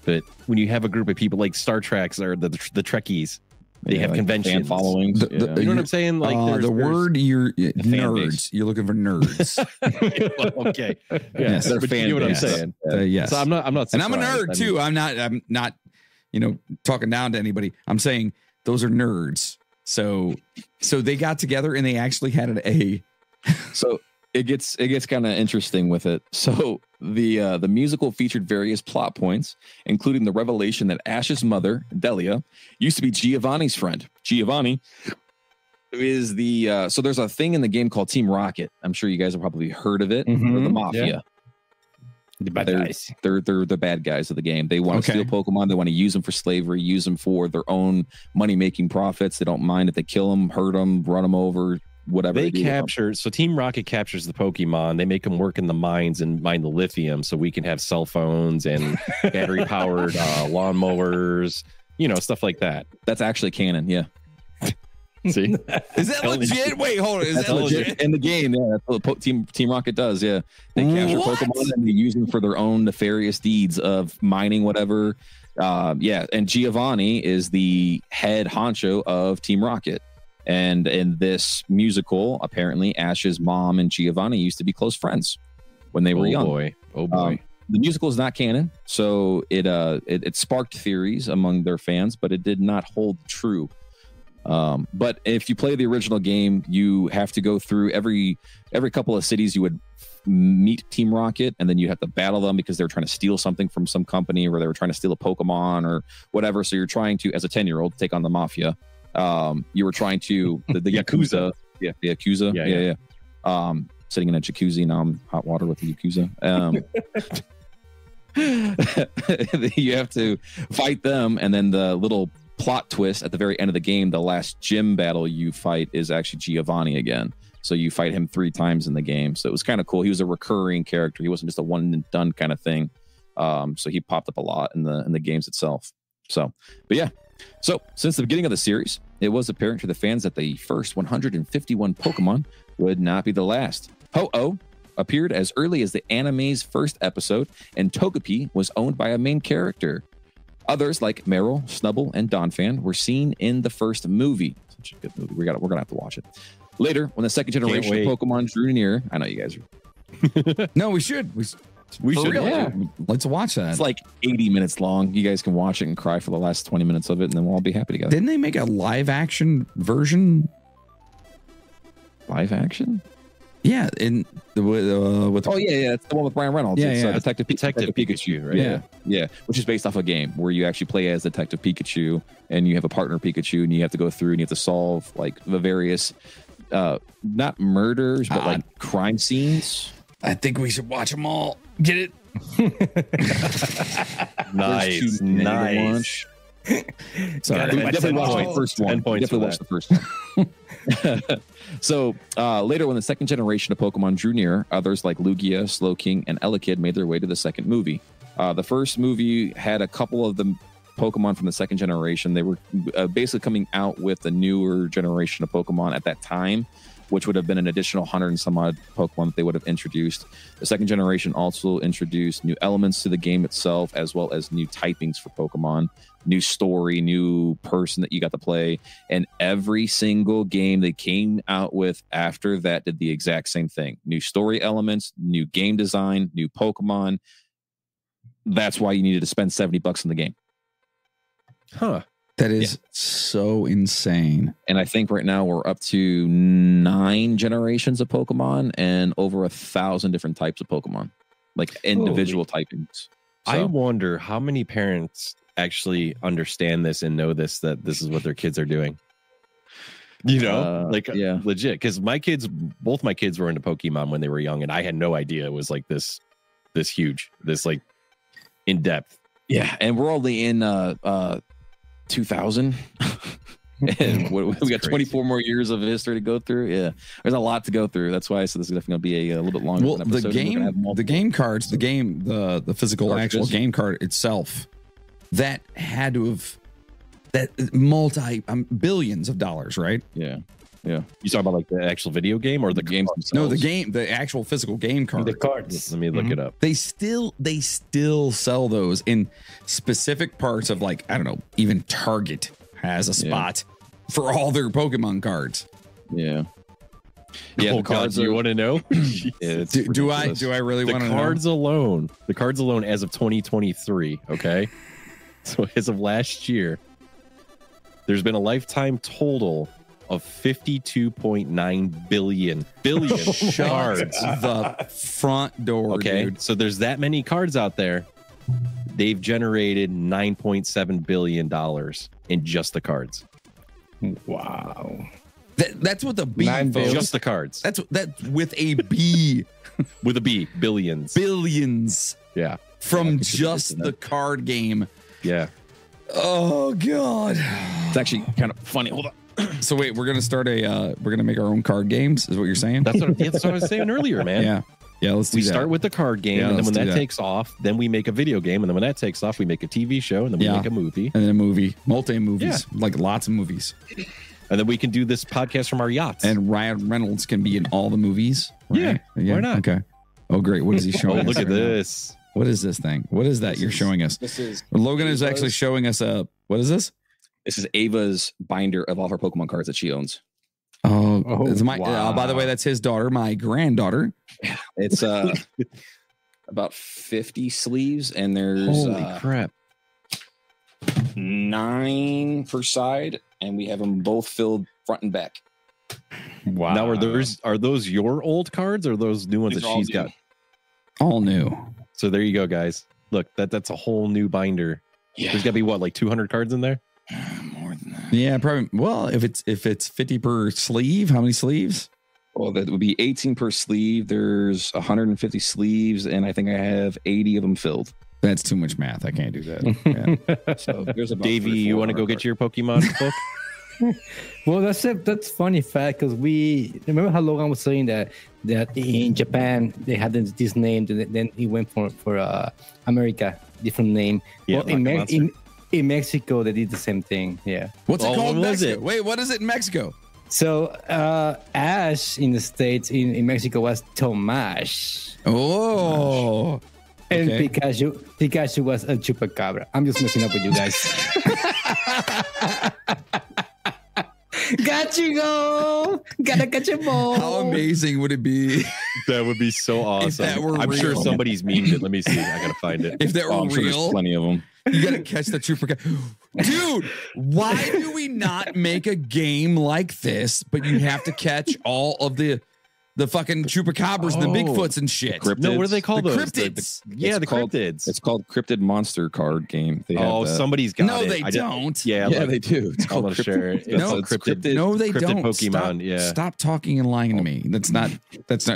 but when you have a group of people, like Star Treks or the Trekkies, they have like conventions. fan followings. You know what I'm saying? Like nerds. You're looking for nerds. Well, okay. Yes, they're but fan you know what I'm base. saying? Yes. So I'm not. And I'm a surprised. nerd too. I'm not, talking down to anybody. I'm saying those are nerds. So they got together and they actually had So it gets kind of interesting with it. So the musical featured various plot points, including the revelation that Ash's mother, Delia, used to be Giovanni's friend. Giovanni is so there's a thing in the game called Team Rocket. I'm sure you guys have probably heard of it. Mhm. They're the mafia. Yeah. The bad guys. They're the bad guys of the game. They want to steal Pokemon. They want to use them for slavery, use them for their own money-making profits. They don't mind if they kill them, hurt them, run them over, whatever. They capture. So Team Rocket captures the Pokemon. They make them work in the mines and mine the lithium so we can have cell phones and battery-powered lawnmowers, stuff like that. That's actually canon, yeah. See? Is that legit? Wait, hold on. Is That's that legit in the game? Yeah, that's what Team Rocket does. Yeah, they capture Pokemon and they use them for their own nefarious deeds of mining, whatever. And Giovanni is the head honcho of Team Rocket. And in this musical, apparently Ash's mom and Giovanni used to be close friends when they were young. Oh boy! The musical is not canon, so it sparked theories among their fans, but it did not hold true. But if you play the original game, you have to go through every couple of cities. You would meet Team Rocket, and then you have to battle them because they're trying to steal something from some company, or they were trying to steal a Pokemon or whatever. So you're trying to, as a 10-year-old, take on the mafia. You were trying to the Yakuza. Yeah, the Yakuza. Yeah. Sitting in a jacuzzi now. I'm hot water with the Yakuza. You have to fight them, and then the little plot twist at the very end of the game, the last gym battle you fight is actually Giovanni again. So you fight him 3 times in the game. So it was kind of cool. He was a recurring character. He wasn't just a one and done kind of thing. So he popped up a lot in the games itself. So, but yeah. So since the beginning of the series, it was apparent to the fans that the first 151 Pokemon would not be the last. Ho-Oh appeared as early as the anime's first episode, and Togepi was owned by a main character. Others like Meryl, Snubbull, and Donphan were seen in the first movie. Such a good movie. We're gonna have to watch it. Later, when the second generation of Pokemon drew near, I know you guys are. No, we should. We should. Yeah. Let's watch that. It's like 80 minutes long. You guys can watch it and cry for the last 20 minutes of it, and then we'll all be happy together. Didn't they make a live action version? Live action? Yeah, with Oh yeah, it's the one with Ryan Reynolds. Yeah, It's yeah. Detective Pikachu, right? Yeah, which is based off a game where you actually play as Detective Pikachu, and you have a partner Pikachu, and you have to go through and you have to solve like the various, not murders, but like crime scenes. I think we should watch them all. Get it? Nice. Sorry, Definitely watch the first one. 10 points Definitely watch the first one. So later, when the second generation of Pokemon drew near, others like Lugia, Slowking, and Elekid made their way to the second movie. The first movie had a couple of the Pokemon from the second generation. They were basically coming out with the newer generation of Pokemon at that time, which would have been an additional 100 and some odd Pokemon that they would have introduced. The second generation also introduced new elements to the game itself, as well as new typings for Pokemon, new story, new person that you got to play. And every single game they came out with after that did the exact same thing. New story elements, new game design, new Pokemon. That's why you needed to spend $70 in the game. Huh. that is so insane. And I think right now we're up to 9 generations of Pokemon and over 1,000 different types of Pokemon, like individual typings. So, I wonder how many parents actually understand this and know this, that this is what their kids are doing. You know, legit. Because both my kids were into Pokemon when they were young, and I had no idea it was like this huge, this like in-depth. Yeah, and we're only in 2000. And we got 24 more years of history to go through. Yeah, there's a lot to go through. That's why I said this is definitely going to be a little bit longer. Well, the game cards, the physical cartridges. actual game card itself, that had to have billions of dollars, right? Yeah. You talking about like the actual video game or the games cards? No, the actual physical game card. The cards. Let me look it up. They still sell those in specific parts of, like, I don't know, even Target has a spot for all their Pokemon cards. Yeah. Yeah, Oh, the cards. You want to know? Do I really want to know? The cards alone as of 2023, okay? So as of last year, there's been a lifetime total of 52.9 billion cards. The front door, Okay, dude. so there's that many cards out there. They've generated $9.7 billion in just the cards. Wow. That's with a B, 9 folks. Just the cards. That's with a B. With a B. Billions. Billions Yeah. from just the card game. Yeah. Oh God. It's actually kind of funny. Hold on. So wait, we're gonna make our own card games, is what you're saying? That's what I was saying earlier, man. Yeah, let's do We that. start with the card game, Yeah, and then let's when do that that. takes off, then we make a video game, and then when that takes off, we make a TV show, and then we make a movie. And then a movie, multi-movies, like lots of movies. And then we can do this podcast from our yachts. And Ryan Reynolds can be in all the movies. Right? Yeah, why not? Okay. Oh, great. What is he showing us? Look at right now? this. What is this thing? What is that you're showing us? This is Logan is actually showing us what is this? This is Ava's binder of all her Pokemon cards that she owns. Oh, it's my. wow. By the way, that's his daughter, my granddaughter. It's about 50 sleeves, and there's Holy crap. 9 per side, and we have them both filled front and back. Wow. Now, are those your old cards or are those new ones These that are all she's new. got? All new. So there you go, guys. Look, that's a whole new binder. Yeah, There's got to be what, like 200 cards in there? more than that. Yeah, probably. Well, if it's 50 per sleeve, how many sleeves? Well, that would be 18 per sleeve. There's 150 sleeves, and I think I have 80 of them filled. That's too much math. I can't do that. Yeah. So there's about Davey, you want to go get your Pokemon book? Well, that's funny fact because we remember how Logan was saying that in Japan they had this name, then he went for America, different name. Yeah, well, in Mexico they did the same thing. Yeah. What's it called in what was Mexico? it? Wait, what is it in Mexico? So Ash in the States in Mexico was Tomash. Oh. And Okay. Pikachu was a chupacabra. I'm just messing up with you guys. Got you, go. Gotta catch a ball. How amazing would it be That would be so awesome. that were I'm sure real. somebody's memed it. Let me see. I got to find it. if that were I'm sure there's real? plenty of them. You gotta catch the trooper. Dude, why do we not make a game like this? But you have to catch all of the the fucking chupacabras, the Bigfoots and shit. No, what do they call The those? cryptids. The No, what are they called? No, what do they call The those? cryptids. Yeah, the cryptids. It's called Cryptid Monster card game. They have that. Somebody's got No, it. they don't. Yeah, Yeah, look, they do. It's I'm called gonna share it. No, It's cryptid. No, they cryptid don't. Pokemon. Stop talking and lying to me. That's not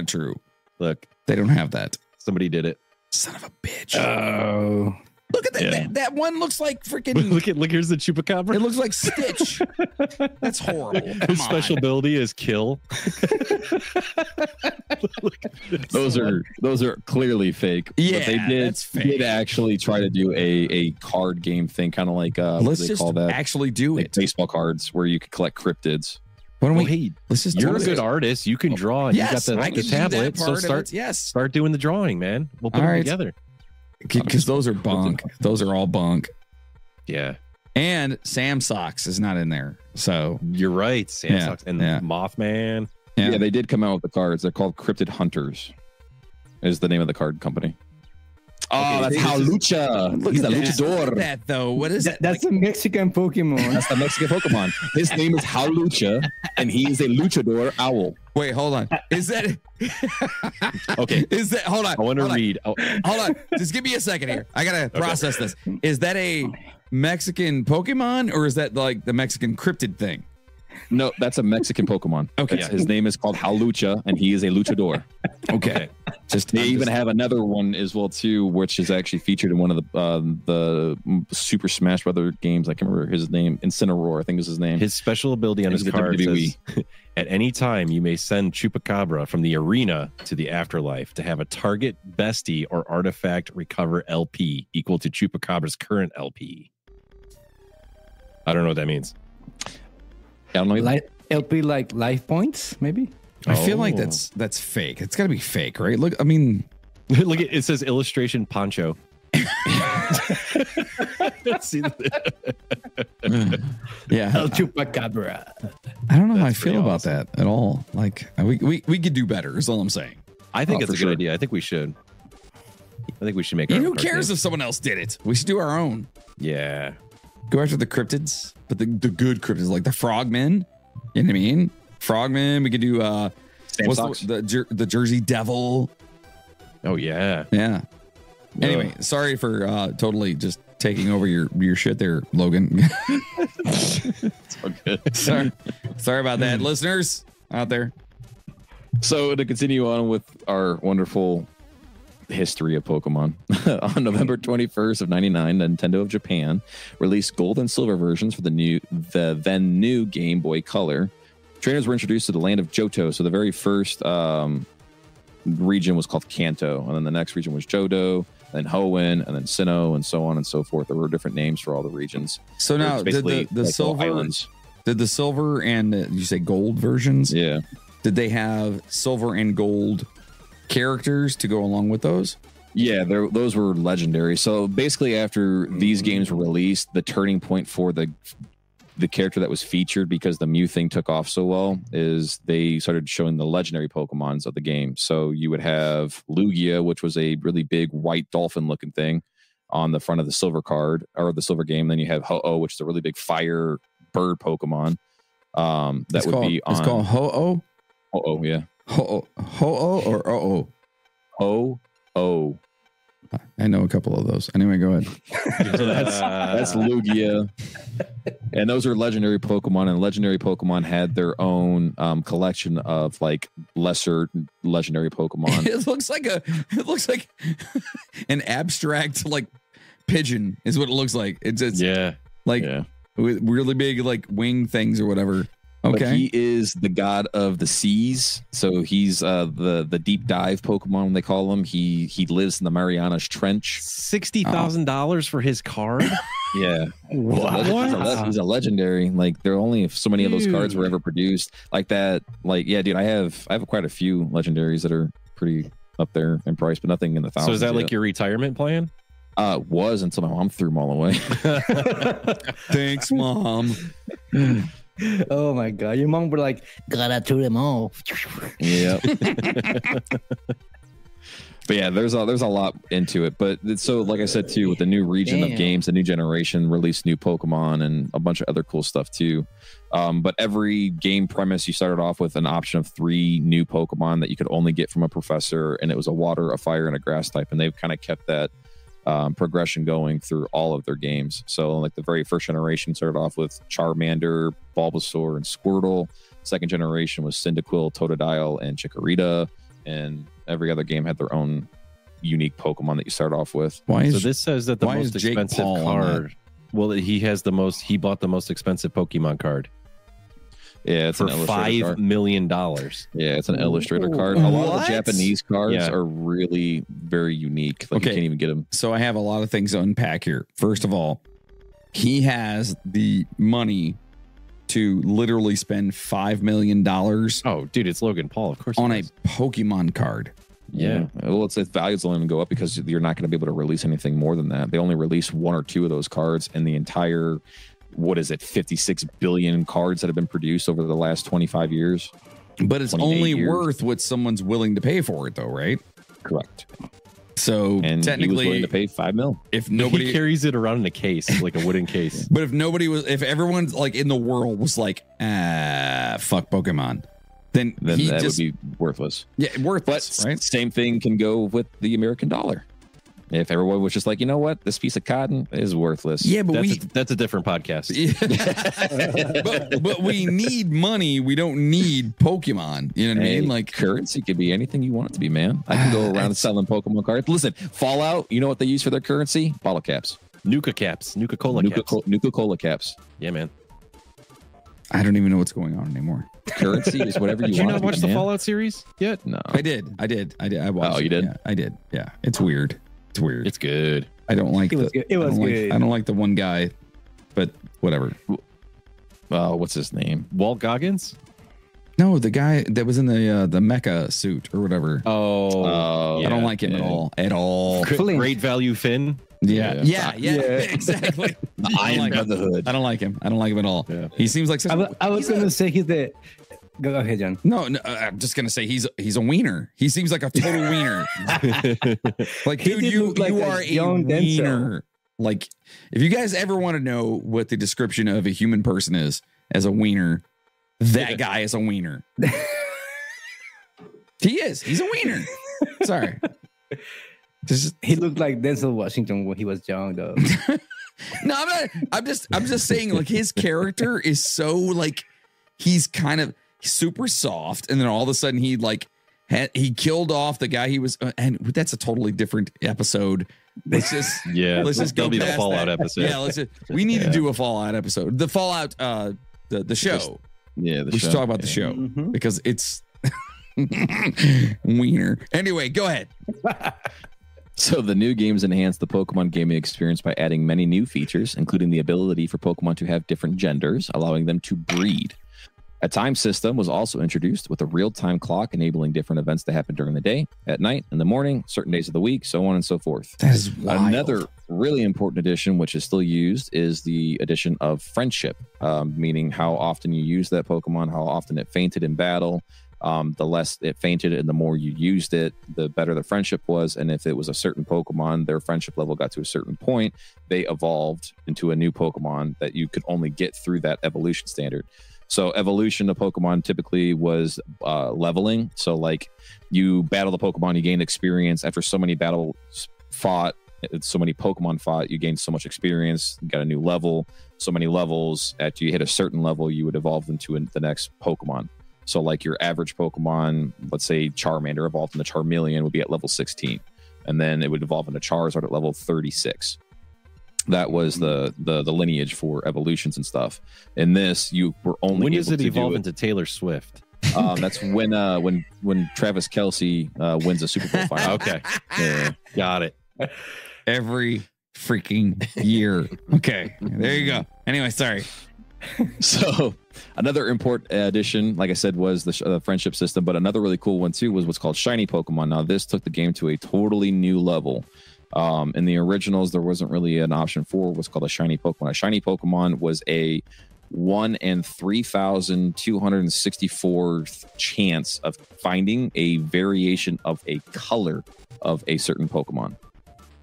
true. Look, They don't have that. somebody did it. Son of a bitch. Oh, Look at that. Yeah. That one looks like freaking. Look. Here's the chupacabra. It looks like Stitch. That's horrible. Come His special on. ability is kill. Those are clearly fake. Yeah, but they that's fake. did actually try to do a card game thing, kind of like what Let's do they just call that? actually do Like it. baseball cards where you could collect cryptids. Why don't Well, we? hey, Let's just. you're do a good it. artist. You can draw. And Yes, you got I the can do that tablet. So part of start it. Yes, start doing the drawing, man. We'll put All them right. together. because those are bunk. Those are all bunk. Yeah, And Sam Socks is not in there. So you're right. Sandbox and yeah. Mothman. yeah. Yeah, they did come out with the cards. They're called Cryptid Hunters. Is the name of the card company. Oh, that's Halucha. Look He's at a that. luchador. Look at that though. What is that? that's a Mexican Pokemon. That's the Mexican Pokemon. His name is Halucha, and he is a luchador owl. Wait, hold on. Is that Okay, is that hold on? I want to hold on. read. Oh, Hold on. Just give me a second here. I gotta process this. Is that a Mexican Pokemon or is that like the Mexican cryptid thing? No, that's a Mexican Pokemon. Okay. Yeah, his name is called Halucha, and he is a luchador. Okay. Just They even have another one as well too, which is actually featured in one of the Super Smash Brothers games. I can't remember his name. Incineroar, I think is his name. his special ability on his It's the card WWE. says, at any time you may send Chupacabra from the arena to the afterlife to have a target bestie or artifact recover LP equal to Chupacabra's current LP. I don't know what that means. I don't know. LP like life points, maybe. I feel like Oh. that's fake. It's got to be fake, right? Look, I mean, Look, it says illustration poncho. See, yeah. El Chupacabra. I don't know how I That's feel pretty about awesome. that at all. Like we could do better. Is all I'm saying. I think Oh, it's a for good sure. idea. I think we should. I think we should make. And our who own cares cartoon. if someone else did it? We should do our own. Yeah. Go after the cryptids, but the good cryptids like the frogmen. You know what I mean? Frogmen. We could do what's Socks. the Jersey Devil. Oh yeah. Yeah. Anyway, sorry for totally just taking over your shit there, Logan. sorry about that, listeners out there. So to continue on with our wonderful history of Pokemon, on November 21st of 99, Nintendo of Japan released gold and silver versions for the then new Game Boy Color. Trainers were introduced to the land of Johto. So the very first region was called Kanto, and then the next region was Johto, then Hoenn, and then Sinnoh, and so on and so forth. There were different names for all the regions. So They're now did basically the like silver islands. did the silver and you say gold versions? Yeah. Did they have silver and gold characters to go along with those? Yeah, those were legendary. So basically, after these games were released, the turning point for the character that was featured, because the Mew thing took off so well, is they started showing the legendary Pokemons of the game. So you would have Lugia, which was a really big white dolphin looking thing on the front of the silver card or the silver game. Then you have Ho-Oh, which is a really big fire bird Pokemon. It's called Ho-Oh? Ho-Oh, yeah. Ho-Oh or Oh-Oh? Ho-Oh. I know a couple of those. Anyway, go ahead. So that's Lugia, and those are legendary Pokemon. And legendary Pokemon had their own collection of like lesser legendary Pokemon. It looks like an abstract like pigeon is what it looks like. It's Yeah. like Yeah. with really big like wing things or whatever. But Okay. he is the god of the seas, so he's the deep dive Pokemon, they call him. He lives in the Marianas Trench. $60,000 for his card. Yeah, What? he's a legendary. Like there are only so many of those cards were ever produced like that. Like yeah, dude, I have quite a few legendaries that are pretty up there in price, but nothing in the thousands. So is that like yet. your retirement plan? Was until my mom threw them all away. Thanks, Mom. Oh my god, your mom would like gotta throw them all. Yeah. But yeah, there's a lot into it. But so, like I said too, with the new region of Damn. games, the new generation released new Pokemon and a bunch of other cool stuff too. But every game premise, you started off with an option of 3 new Pokemon that you could only get from a professor, and it was a water, a fire, and a grass type. And they've kind of kept that progression going through all of their games. So like the very first generation started off with Charmander, Bulbasaur, and Squirtle. Second generation was Cyndaquil, Totodile, and Chikorita. And every other game had their own unique Pokemon that you start off with. So this says that the most expensive card. Well, he bought the most expensive Pokemon card. Yeah, it's for an illustrator $5 million. Yeah, it's an illustrator card. A lot of the Japanese cards are really very unique. Like you can't even get them. So I have a lot of things to unpack here. First of all, he has the money to literally spend $5 million. Oh, dude, it's Logan Paul, of course. On a Pokemon card. Yeah. Well, its value's only going to go up because you're not going to be able to release anything more than that. They only release 1 or 2 of those cards in the entire, 56 billion cards that have been produced over the last 25 years. But it's only worth what someone's willing to pay for it, though, right? Correct. So and technically, he was willing to pay $5 million. If nobody he carries it around in a case, like a wooden case. But if everyone's like in the world was like, fuck Pokemon, then that would be worthless. Yeah, worthless. But right? Same thing can go with the American dollar. If everyone was just like, you know what, this piece of cotton is worthless. Yeah, but that's a different podcast. but we need money. We don't need Pokemon. You know what I mean? Like currency could be anything you want it to be, man. I can go around selling Pokemon cards. Listen, Fallout, you know what they use for their currency? Bottle caps. Nuka-Cola caps. Yeah, man. I don't even know what's going on anymore. Currency is whatever you want. Did you not watch the Fallout series yet? No. I did. I watched. Oh, you did? Yeah, I did. Yeah. It's weird. It's weird. It's good. I don't like it. Was good. I don't like the one guy, but whatever. What's his name? Walt Goggins? No, the guy that was in the mecha suit or whatever. Oh, I don't like him at all. Great value Finn. Yeah, exactly. Iron Brotherhood. I don't like him. I don't like him at all. Yeah. He seems like such I was going to say he's the. Go ahead, John. No, I'm just gonna say he's a wiener. He seems like a total wiener. Like, dude, you are a wiener. Like, if you guys ever want to know what the description of a human person is as a wiener, that guy is a wiener. He is. He's a wiener. Sorry. He looked like Denzel Washington when he was young, though. No, I'm not. I'm just saying, like, his character is so like he's kind of super soft, and then all of a sudden he killed off the guy he was, and that's a totally different episode. Let's just go be the Fallout episode. Yeah, we need to do a Fallout episode. The Fallout, the show. We should talk about the show because it's wiener. Anyway, go ahead. So the new games enhance the Pokemon gaming experience by adding many new features, including the ability for Pokemon to have different genders, allowing them to breed. A time system was also introduced with a real-time clock enabling different events to happen during the day, at night, in the morning, certain days of the week, so on and so forth. That is wild. Another really important addition, which is still used, is the addition of friendship, meaning how often you use that Pokemon, how often it fainted in battle. The less it fainted and the more you used it, the better the friendship was. And if it was a certain Pokemon, their friendship level got to a certain point, they evolved into a new Pokemon that you could only get through that evolution standard. So evolution of Pokemon typically was leveling. So like you battle the Pokemon, you gain experience. After so many battles fought, so many Pokemon fought, you gained so much experience, you got a new level, so many levels. After you hit a certain level, you would evolve into the next Pokemon. So like your average Pokemon, let's say Charmander evolved into Charmeleon would be at level 16. And then it would evolve into Charizard at level 36. That was the lineage for evolutions and stuff. In this, you were only when does it evolve into Taylor Swift? That's when Travis Kelce wins a Super Bowl final. Okay, got it. Every freaking year. Okay, there you go. Anyway, sorry. So another important addition, like I said, was the friendship system. But another really cool one too was what's called Shiny Pokemon. Now this took the game to a totally new level. In the originals, there wasn't really an option for what's called a shiny Pokemon. A shiny Pokemon was a 1 in 3,264 chance of finding a variation of a color of a certain Pokemon.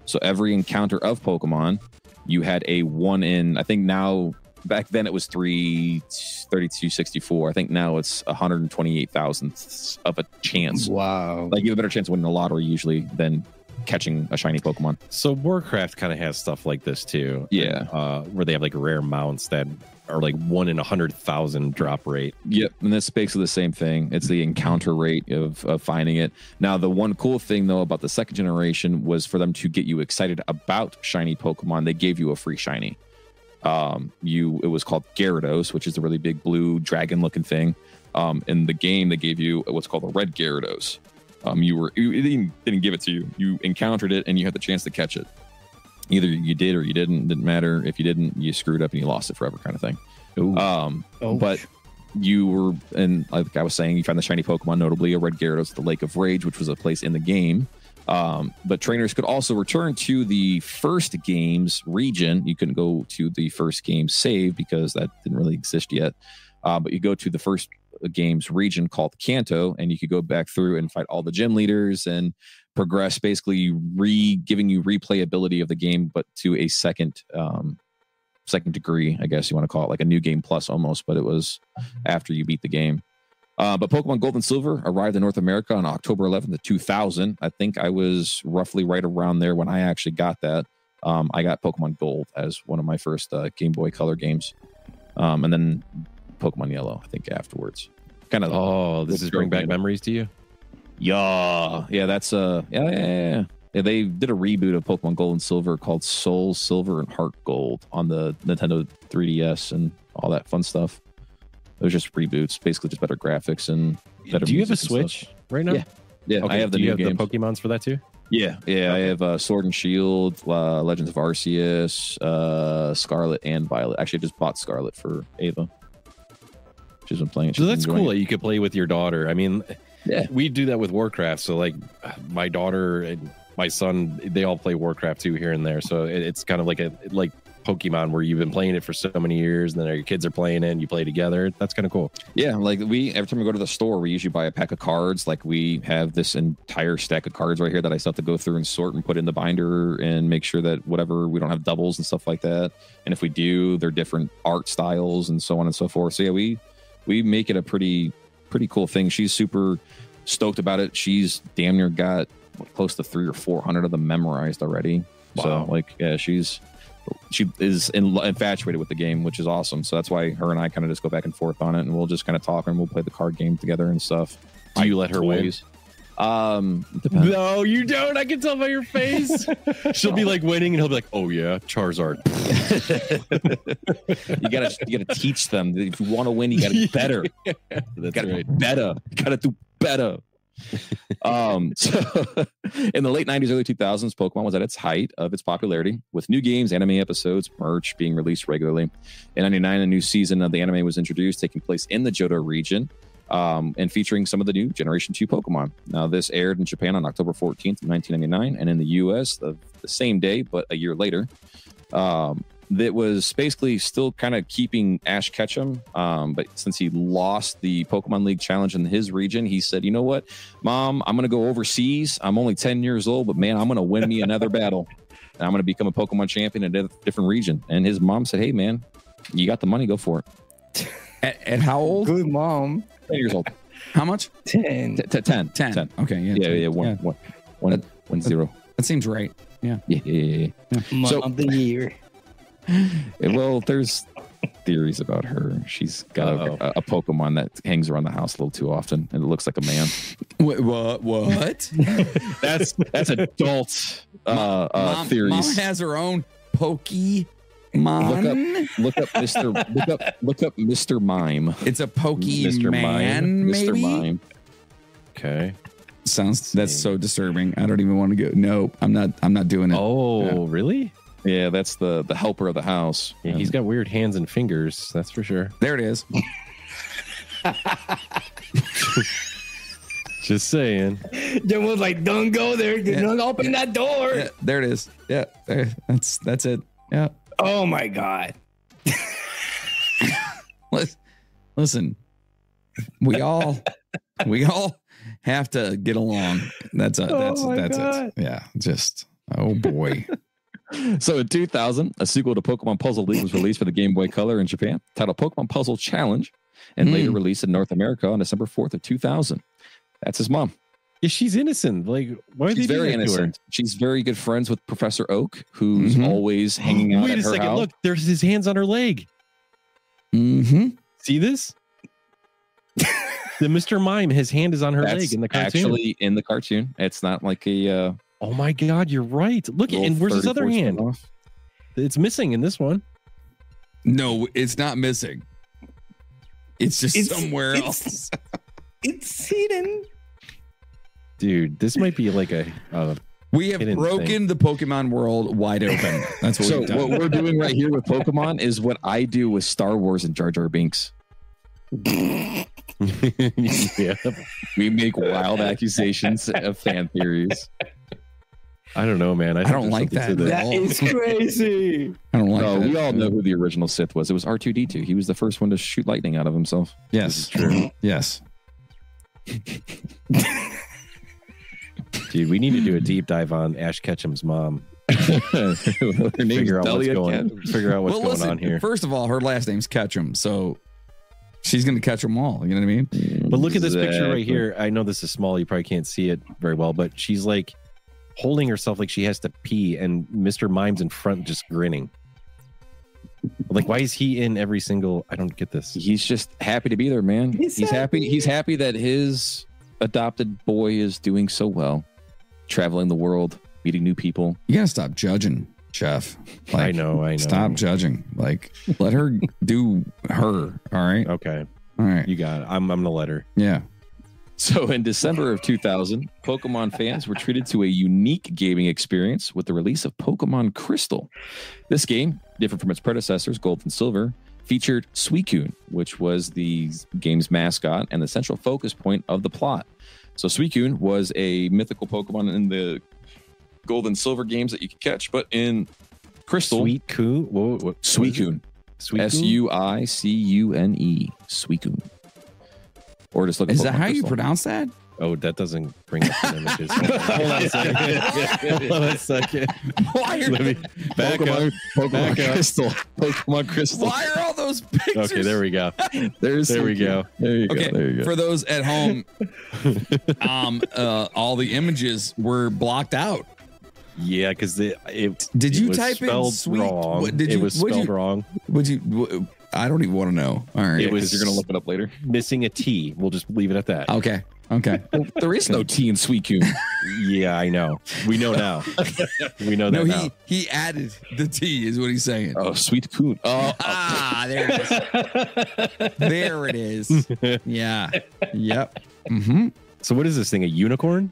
So every encounter of Pokemon, you had a 1 in, I think now back then it was 3264. I think now it's 128 thousandths of a chance. Wow. Like you have a better chance of winning the lottery usually than catching a shiny Pokemon. So Warcraft kind of has stuff like this too. Yeah. Where they have like rare mounts that are like 1 in 100,000 drop rate. Yep. And that's basically the same thing. It's the encounter rate of finding it. Now, the one cool thing though about the second generation was for them to get you excited about shiny Pokemon, they gave you a free shiny. It was called Gyarados, which is a really big blue dragon looking thing. In the game, they gave you what's called a red Gyarados. It didn't give it to you. You encountered it and you had the chance to catch it. Either you did or you didn't. Didn't matter. If you didn't, you screwed up and you lost it forever, kind of thing. But you were, and like I was saying, you found the shiny Pokemon, notably a red Gyarados at the Lake of Rage, which was a place in the game. But trainers could also return to the first game's region. You couldn't go to the first game save because that didn't really exist yet. But you go to the first game's region called Kanto, and you could go back through and fight all the gym leaders and progress, basically giving you replayability of the game, but to a second degree, I guess you want to call it, like a new game plus almost, but it was after you beat the game. But Pokemon Gold and Silver arrived in North America on October 11th of 2000. I think I was roughly right around there when I actually got that. I got Pokemon Gold as one of my first Game Boy Color games. And then Pokemon Yellow, I think, afterwards. Kind of. Oh, this is bring back memories to you? Yeah. That's yeah. They did a reboot of Pokemon Gold and Silver called Soul Silver and Heart Gold on the Nintendo 3DS and all that fun stuff. It was just reboots, basically just better graphics and better. Do you have a Switch right now? Yeah. Okay. I have the new games. The Pokemons for that too? Yeah. Okay. I have Sword and Shield, Legends of Arceus, Scarlet and Violet. Actually, I just bought Scarlet for Ava. She's been playing it. So that's cool that you could play with your daughter. I mean, we do that with Warcraft. So like my daughter and my son, they all play Warcraft too here and there. So it's kind of like like Pokemon where you've been playing it for so many years and then your kids are playing it and you play together. That's kind of cool. Yeah. Like every time we go to the store, we usually buy a pack of cards. Like we have this entire stack of cards right here that I still have to go through and sort and put in the binder and make sure that whatever, we don't have doubles and stuff like that. And if we do, they're different art styles and so on and so forth. So yeah, we make it a pretty cool thing. She's super stoked about it. She's damn near got close to 300 or 400 of them memorized already. Wow. So like, yeah, she is infatuated with the game, which is awesome. So that's why her and I kind of just go back and forth on it, and we'll just kind of talk and we'll play the card game together and stuff. Do you let her win? Depends. No, you don't. I can tell by your face. She'll be like winning, and he'll be like, "Oh yeah, Charizard." you gotta teach them. If you want to win, you gotta be better. That's gotta right. be better. You gotta do better. So in the late 90s, early 2000s, Pokemon was at its height of its popularity, with new games, anime episodes, merch being released regularly. In 99, a new season of the anime was introduced, taking place in the Johto region. And featuring some of the new Generation 2 Pokemon. Now, this aired in Japan on October 14th, 1999, and in the U.S. the same day, but a year later. That was basically still kind of keeping Ash Ketchum, but since he lost the Pokemon League Challenge in his region, he said, you know what, Mom, I'm going to go overseas. I'm only 10 years old, but man, I'm going to win me another battle. And I'm going to become a Pokemon champion in a different region. And his mom said, hey, man, you got the money, go for it. At how old? Good mom. 10 years old. How much? 10. 10. Okay. Yeah. One zero. That seems right. Yeah. Yeah. Mom So- of the year. Well, there's theories about her. She's got a Pokemon that hangs around the house a little too often, and it looks like a man. What? That's adult theories. Mom has her own Pokemon. Look up Mr. Mime. It's a Pokemon, Mr. Mime. maybe? Mr. Mime. Okay. That's so disturbing. I don't even want to go. No, I'm not doing it. Oh, really? Yeah, that's the helper of the house. Yeah, he's got weird hands and fingers. That's for sure. There it is. Just saying. Jen was like, don't go there. Don't open that door. Yeah, there it is. Yeah, there. That's it. Yeah. Oh my God. Listen, we all have to get along. That's it. Yeah. Just, oh boy. So in 2000, a sequel to Pokemon Puzzle League was released for the Game Boy Color in Japan, titled Pokemon Puzzle Challenge, and later released in North America on December 4th of 2000. That's his mom. Yeah, she's innocent. Like, why are She's they very doing that to her? innocent. She's very good friends with Professor Oak, who's always hanging out Wait at a her second. house. Look, there's his hands on her leg. Mm-hmm. See this? The Mr. Mime, his hand is on her That's leg in the cartoon. actually in the cartoon. It's not like a Oh my God, you're right. Look, and where's his other 34 hand? spin-off. It's missing in this one. No, it's not missing. It's just somewhere else. It's hidden. Dude, this might be like a We have hidden broken thing. the Pokemon world wide open. That's what So we've done. what we're doing right here with Pokemon is what I do with Star Wars and Jar Jar Binks. yeah. We make wild accusations of fan theories. I don't know, man. I think don't there's like something to that. That is crazy. I don't like No, that. we all know who the original Sith was. It was R2D2. He was the first one to shoot lightning out of himself. Yes, true. Yes. Dude, we need to do a deep dive on Ash Ketchum's mom. Her name's Figure out what's Delia going. Cat. Figure out what's Well, going listen, on here. First of all, her last name's Catchem, so she's going to catch them all. You know what I mean? But look at this picture Exactly. right here. I know this is small. You probably can't see it very well, but she's like holding herself like she has to pee, and Mr. Mime's in front just grinning. Like, why is he in every single? I don't get this. He's just happy to be there, man. He's happy. He's happy that his adopted boy is doing so well, traveling the world, meeting new people. You got to stop judging, Jeff. I know. Stop judging. Like, let her do her. All right. Okay, All right. you got it. I'm gonna let her. Yeah. So in December of 2000, Pokemon fans were treated to a unique gaming experience with the release of Pokemon Crystal. This game, different from its predecessors, Gold and Silver, featured Suicune, which was the game's mascot and the central focus point of the plot. So Suicune was a mythical Pokemon in the Gold and Silver games that you could catch, but in Crystal, Suicune. Whoa, Suicune. Suicune. Suicune. Suicune. Or just look at Is that Pokemon how you Crystal. pronounce that? Oh, that doesn't bring up the images. Hold on a second. Hold on a second. Why are, Let me back up. Pokemon Back up. Crystal. Pokemon Crystal. why are all those pictures? Okay, there we go. There's There we go. There you Okay, go. There you go. for those at home, all the images were blocked out. Yeah, because Did it you was type in spelled sweet? wrong. What, did it you? was what'd spelled you- wrong. Would you? I don't even want to know. All right. It was You're gonna look it up later. missing a T. We'll just leave it at that. Okay. Okay. There is no T in Suicune. Yeah, I know. We know now. We know No, that now. he added the T, is what he's saying. Oh, Sweet Coon. Oh, There it is. There it is. Yeah. Yep. Mm-hmm. So what is this thing? A unicorn?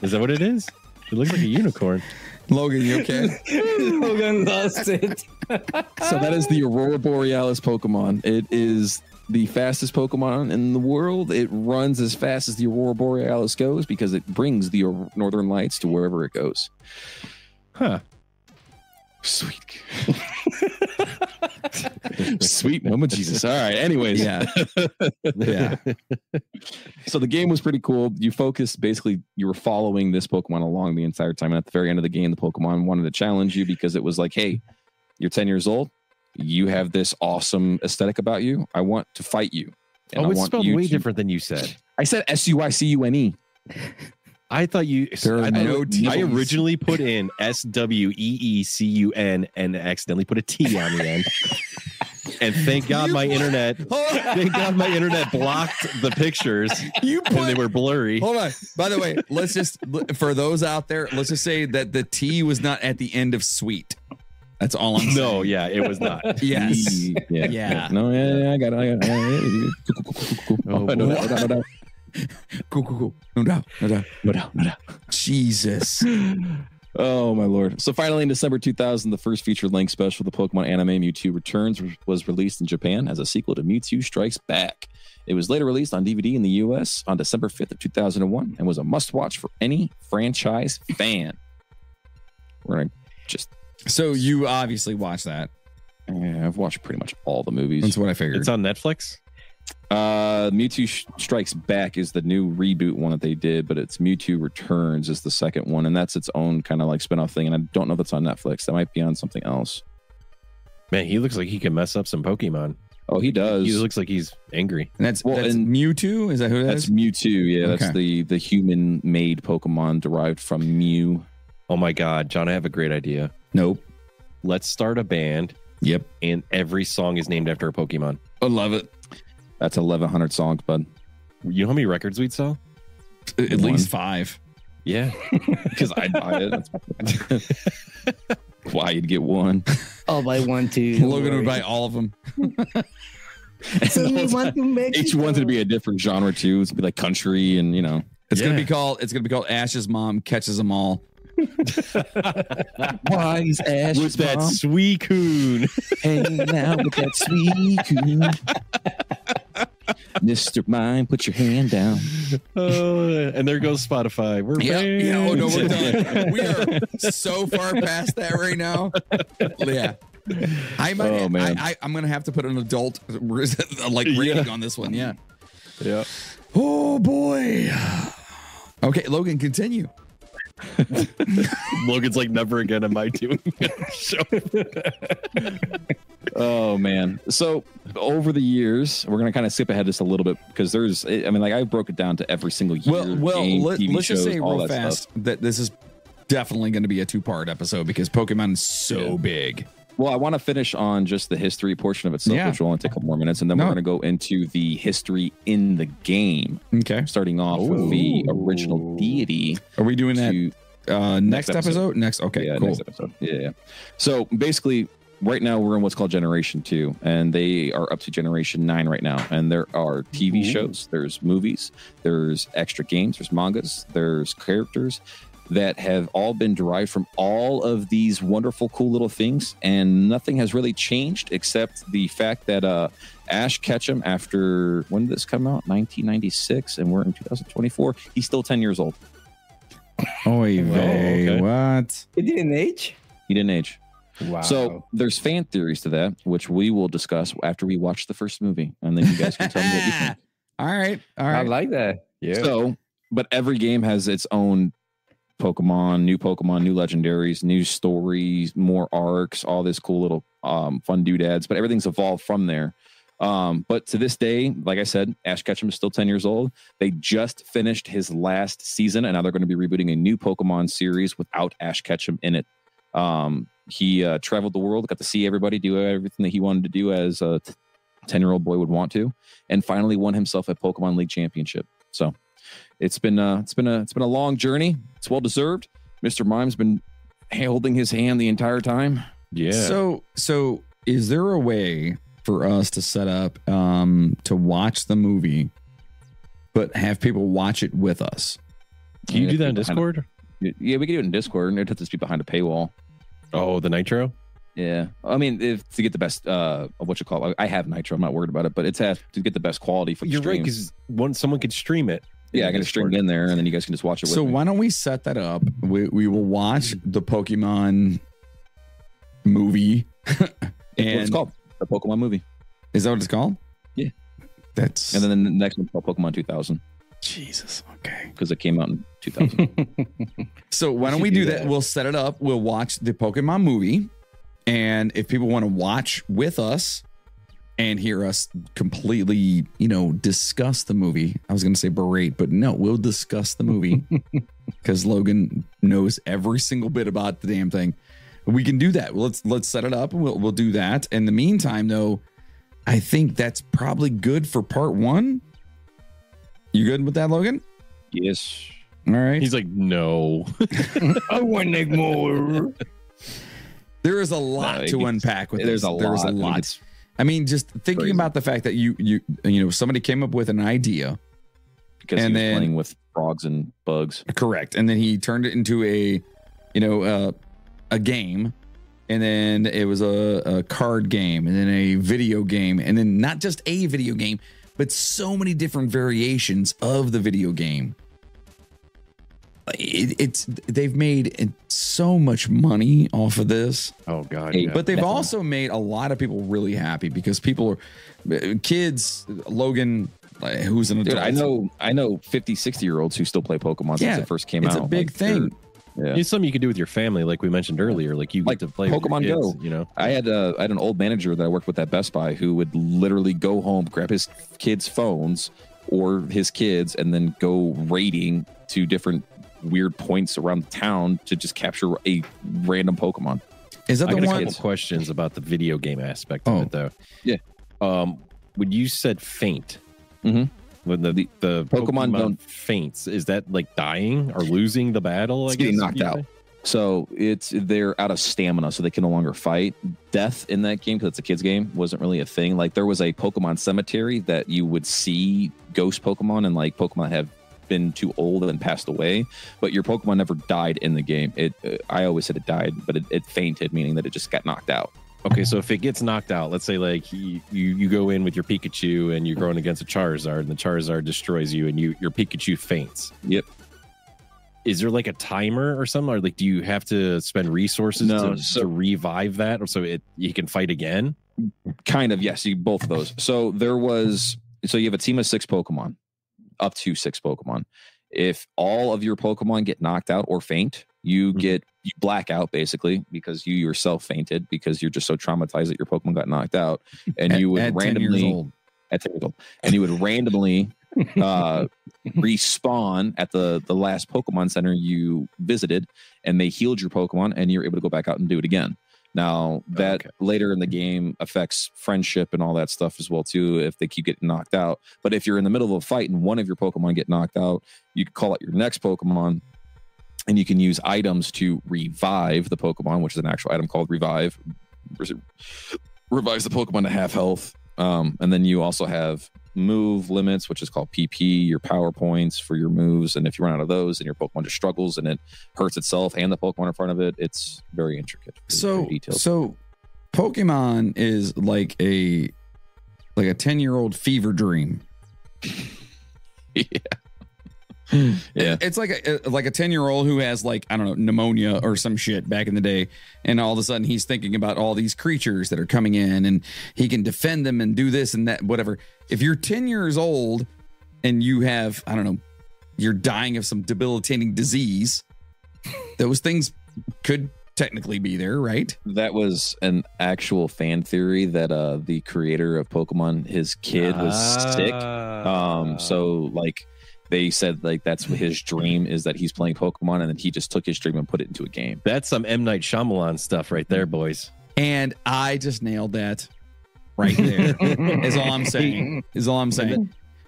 Is that what it is? It looks like a unicorn. Logan, you okay? Logan lost it. so that is the Aurora Borealis Pokemon. It is the fastest Pokemon in the world. It runs as fast as the Aurora Borealis goes because it brings the Northern Lights to wherever it goes. Huh. Sweet. Sweet moment, Jesus. All right. Anyways. Yeah. Yeah. So the game was pretty cool. You focused, basically, you were following this Pokemon along the entire time. And at the very end of the game, the Pokemon wanted to challenge you because it was like, hey, you're 10 years old. You have this awesome aesthetic about you. I want to fight you. And I It's want spelled you way to- different than you said. I said Suicune. I thought you. There are no T's. I originally put in SWEECUN and accidentally put a T on the end. And thank God my internet. Thank God my internet blocked the pictures. And they were blurry. Hold on. By the way, let's just, for those out there, let's just say that the T was not at the end of sweet. That's all I'm saying. No, yeah, it was not. Yes. Yeah. No, yeah, I got it. Oh, No. Cool. No doubt. Jesus. Oh my lord. So finally in December 2000, the first feature length special, the Pokemon anime Mewtwo Returns, was released in Japan as a sequel to Mewtwo Strikes Back. It was later released on DVD in the US on December 5th of 2001 and was a must-watch for any franchise fan. We're gonna just... So you obviously watched that. I've watched pretty much all the movies. That's what I figured. It's on Netflix. Mewtwo Strikes Back is the new reboot one that they did, but it's Mewtwo Returns is the second one, and that's its own kind of like spin-off thing. And I don't know if that's on Netflix. That might be on something else. Man, he looks like he can mess up some Pokemon. Oh, he does. He looks like he's angry. And that's Mewtwo? Is that who that is? That's Mewtwo, yeah. Okay. That's the human-made Pokemon derived from Mew. Oh my God, John, I have a great idea. Nope. Let's start a band. Yep. And every song is named after a Pokemon. I love it. That's 1,100 songs, bud. You know how many records we'd sell? At least 5. Yeah. Because I'd buy it. Why you'd get one? I'll buy one too. Logan would buy all of them. So we want to make each one's gonna be a different genre too. It's gonna be like country, and it's gonna be called Ash's mom catches them all. Why is Ash with that sweet coon hanging out with that sweet coon? Mr. Mime, put your hand down. And there goes Spotify. We're oh no, we're done. We are so far past that right now. Yeah. I'm gonna have to put an adult rating on this one. Yeah. Oh boy. Okay, Logan, continue. Logan's like, never again am I doing a show. Oh man. So over the years, we're gonna kind of skip ahead just a little bit because I broke it down to every single year. Let's just say real fast that this is definitely going to be a 2-part episode because Pokemon is so big. Well, I want to finish on just the history portion of itself, which will only take a couple more minutes, and then we're going to go into the history in the game. Okay. Starting off with the original deity. Are we doing that next episode? Next. Okay, cool. Next episode. Yeah. So basically, right now we're in what's called Generation 2, and they are up to Generation 9 right now. And there are TV shows, there's movies, there's extra games, there's mangas, there's characters that have all been derived from all of these wonderful, cool little things, and nothing has really changed except the fact that Ash Ketchum, after when did this come out? 1996, and we're in 2024. He's still 10 years old. Oy vey, what? He didn't age? He didn't age. Wow. So there's fan theories to that, which we will discuss after we watch the first movie, and then you guys can tell me what you think. All right. I like that. Yeah. So, but every game has its own Pokemon, new legendaries, new stories, more arcs, all this cool little fun doodads, but everything's evolved from there. But to this day, like I said, Ash Ketchum is still 10 years old. They just finished his last season, and now they're going to be rebooting a new Pokemon series without Ash Ketchum in it. He traveled the world, got to see everybody, do everything that he wanted to do as a 10-year-old boy would want to, and finally won himself a Pokemon League championship. So it's been a long journey. It's well deserved. Mr. Mime's been holding his hand the entire time. Yeah. So is there a way for us to set up to watch the movie, but have people watch it with us? Can you do that in Discord? Yeah, we can do it in Discord, and it'd have to be behind a paywall. Oh, the Nitro? Yeah. I mean, to get the best of what you call it. I have Nitro. I'm not worried about it, but it's to get the best quality for the You're right, because someone could stream it. Yeah, I can stream it in there, and then you guys can just watch it with me. So why don't we set that up? We will watch the Pokemon movie. And it's called the Pokemon movie. Is that what it's called? Yeah. And then the next one's called Pokemon 2000. Jesus. Okay. Because it came out in 2000. So why don't we do that? We'll set it up. We'll watch the Pokemon movie. And if people want to watch with us and hear us completely, discuss the movie, I was going to say berate, but no, we'll discuss the movie because Logan knows every single bit about the damn thing. We can do that. Let's set it up and we'll do that. In the meantime, though, I think that's probably good for part 1. You good with that, Logan? Yes. All right. He's like, no. I want to more. There is a lot to unpack with this. There's a lot. I mean, just thinking about the fact that you somebody came up with an idea because he was playing with frogs and bugs. Correct. And then he turned it into a game, and then it was a card game, and then a video game, and then not just a video game, but so many different variations of the video game. it's they've made so much money off of this. Oh God! Hey, Yeah. But they've also made a lot of people really happy because people are kids. Logan, who's an adult, Dude, I know 50, 60-year-olds who still play Pokemon since it first came out. It's a big thing. Yeah. It's something you can do with your family, like we mentioned earlier. Like you get to play Pokemon with your kids, Go. You know, I had an old manager that I worked with at Best Buy who would literally go home, grab his kids' phones or his kids, and then go raiding to different weird points around town to just capture a random Pokemon. Is that I the got a one? couple questions about the video game aspect of it, though. Yeah. When you said faint, Mhm. when the Pokemon don't- faints, is that like dying or losing the battle? It's I guess, getting knocked out. So they're out of stamina, so they can no longer fight. Death in that game, because it's a kid's game, wasn't really a thing. Like there was a Pokemon cemetery that you would see ghost Pokemon and like Pokemon have been too old and passed away, but your Pokemon never died in the game. I always said it died, but it fainted, meaning that it just got knocked out. Okay, so if it gets knocked out, let's say like you go in with your Pikachu and you're going against a Charizard, and the Charizard destroys you, and your Pikachu faints. Yep. Is there like a timer or something, or like do you have to spend resources to revive that, or so you can fight again? Kind of, yes. Both of those. So you have a team of 6 Pokemon, up to 6 Pokemon. If all of your Pokemon get knocked out or faint, you black out basically because you yourself fainted because you're just so traumatized that your Pokemon got knocked out, and you would randomly at 10 years old, and you would randomly respawn at the last Pokemon Center you visited, and they healed your Pokemon, and you're able to go back out and do it again. Now that later in the game affects friendship and all that stuff as well too if they keep getting knocked out. But if you're in the middle of a fight and one of your Pokemon get knocked out, you can call out your next Pokemon, and you can use items to revive the Pokemon, which is an actual item called Revive. Revives the Pokemon to half health. And then you also have move limits, which is called PP, your power points for your moves. And if you run out of those and your Pokemon just struggles and it hurts itself and the Pokemon in front of it, it's very intricate. So detailed. Pokemon is like a 10-year-old fever dream. Yeah. It's like a 10-year-old who has like, I don't know, pneumonia or some shit back in the day, and all of a sudden he's thinking about all these creatures that are coming in and he can defend them and do this and that, whatever. If you're 10 years old and you have, I don't know, you're dying of some debilitating disease, those things could technically be there, right? That was an actual fan theory that the creator of Pokemon, his kid was sick. So like they said like that's his dream, is that he's playing Pokemon, and then he just took his dream and put it into a game. That's some M. Night Shyamalan stuff right there, boys. And I just nailed that right there. is all I'm saying.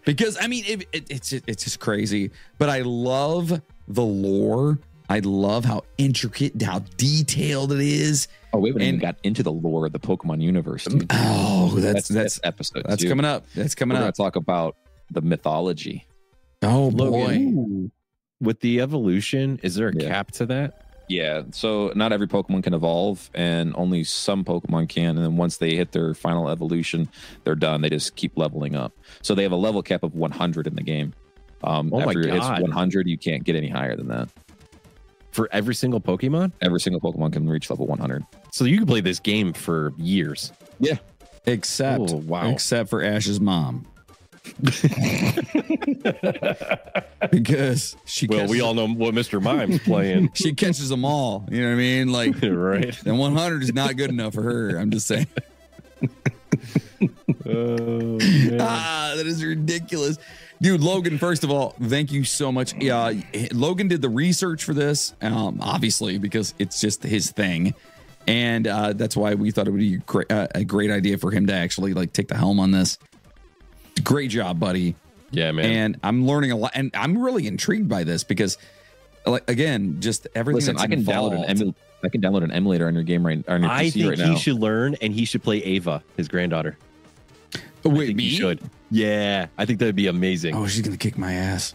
Because I mean, it's just crazy. But I love the lore. I love how intricate, how detailed it is. Oh, we haven't even got into the lore of the Pokemon universe, dude. Oh, that's episode. That's coming up. That's coming We're up. Gonna talk about the mythology. Oh boy. Ooh. With the evolution, is there a cap to that? Yeah, so not every Pokemon can evolve, and only some Pokemon can. And then once they hit their final evolution, they're done. They just keep leveling up. So they have a level cap of 100 in the game. After it's 100, you can't get any higher than that. For every single Pokemon? Every single Pokemon can reach level 100. So you can play this game for years. Yeah. Except for Ash's mom. Because we all know what Mr. Mime's playing. She catches them all. You know what I mean? Like, right. And 100 is not good enough for her. I'm just saying. That is ridiculous. Dude, Logan, first of all, thank you so much. Yeah, Logan did the research for this, obviously, because it's just his thing. And that's why we thought it would be a great idea for him to actually like take the helm on this. Great job, buddy. Yeah, man. And I'm learning a lot, and I'm really intrigued by this because, like, again, just everything. Listen, that's I can download an emulator on your game on your PC I think right now. he should learn, and he should play Ava, his granddaughter. Wait, me? He should. Yeah, I think that'd be amazing. Oh, she's gonna kick my ass.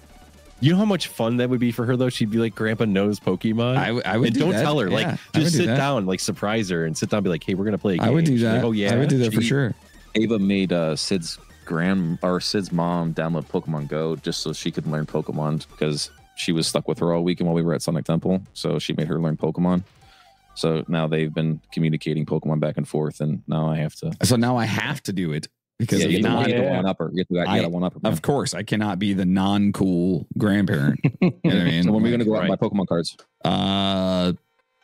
You know how much fun that would be for her, though? She'd be like, Grandpa knows Pokemon. I would and do don't that. tell her. Yeah, like, just sit down, like, surprise her and sit down and be like, hey, we're going to play a game. I would do She's that. Like, oh, yeah. I would do that for sure. Ava made Sid's mom download Pokemon Go just so she could learn Pokemon, because she was stuck with her all weekend while we were at Sonic Temple. So she made her learn Pokemon. So now they've been communicating Pokemon back and forth, and now I have to. So now I have to do it because you not. get the one-upper. You get a one-upper. Of course, I cannot be the non-cool grandparent. You know what I mean? So when are we going to go out and buy Pokemon cards?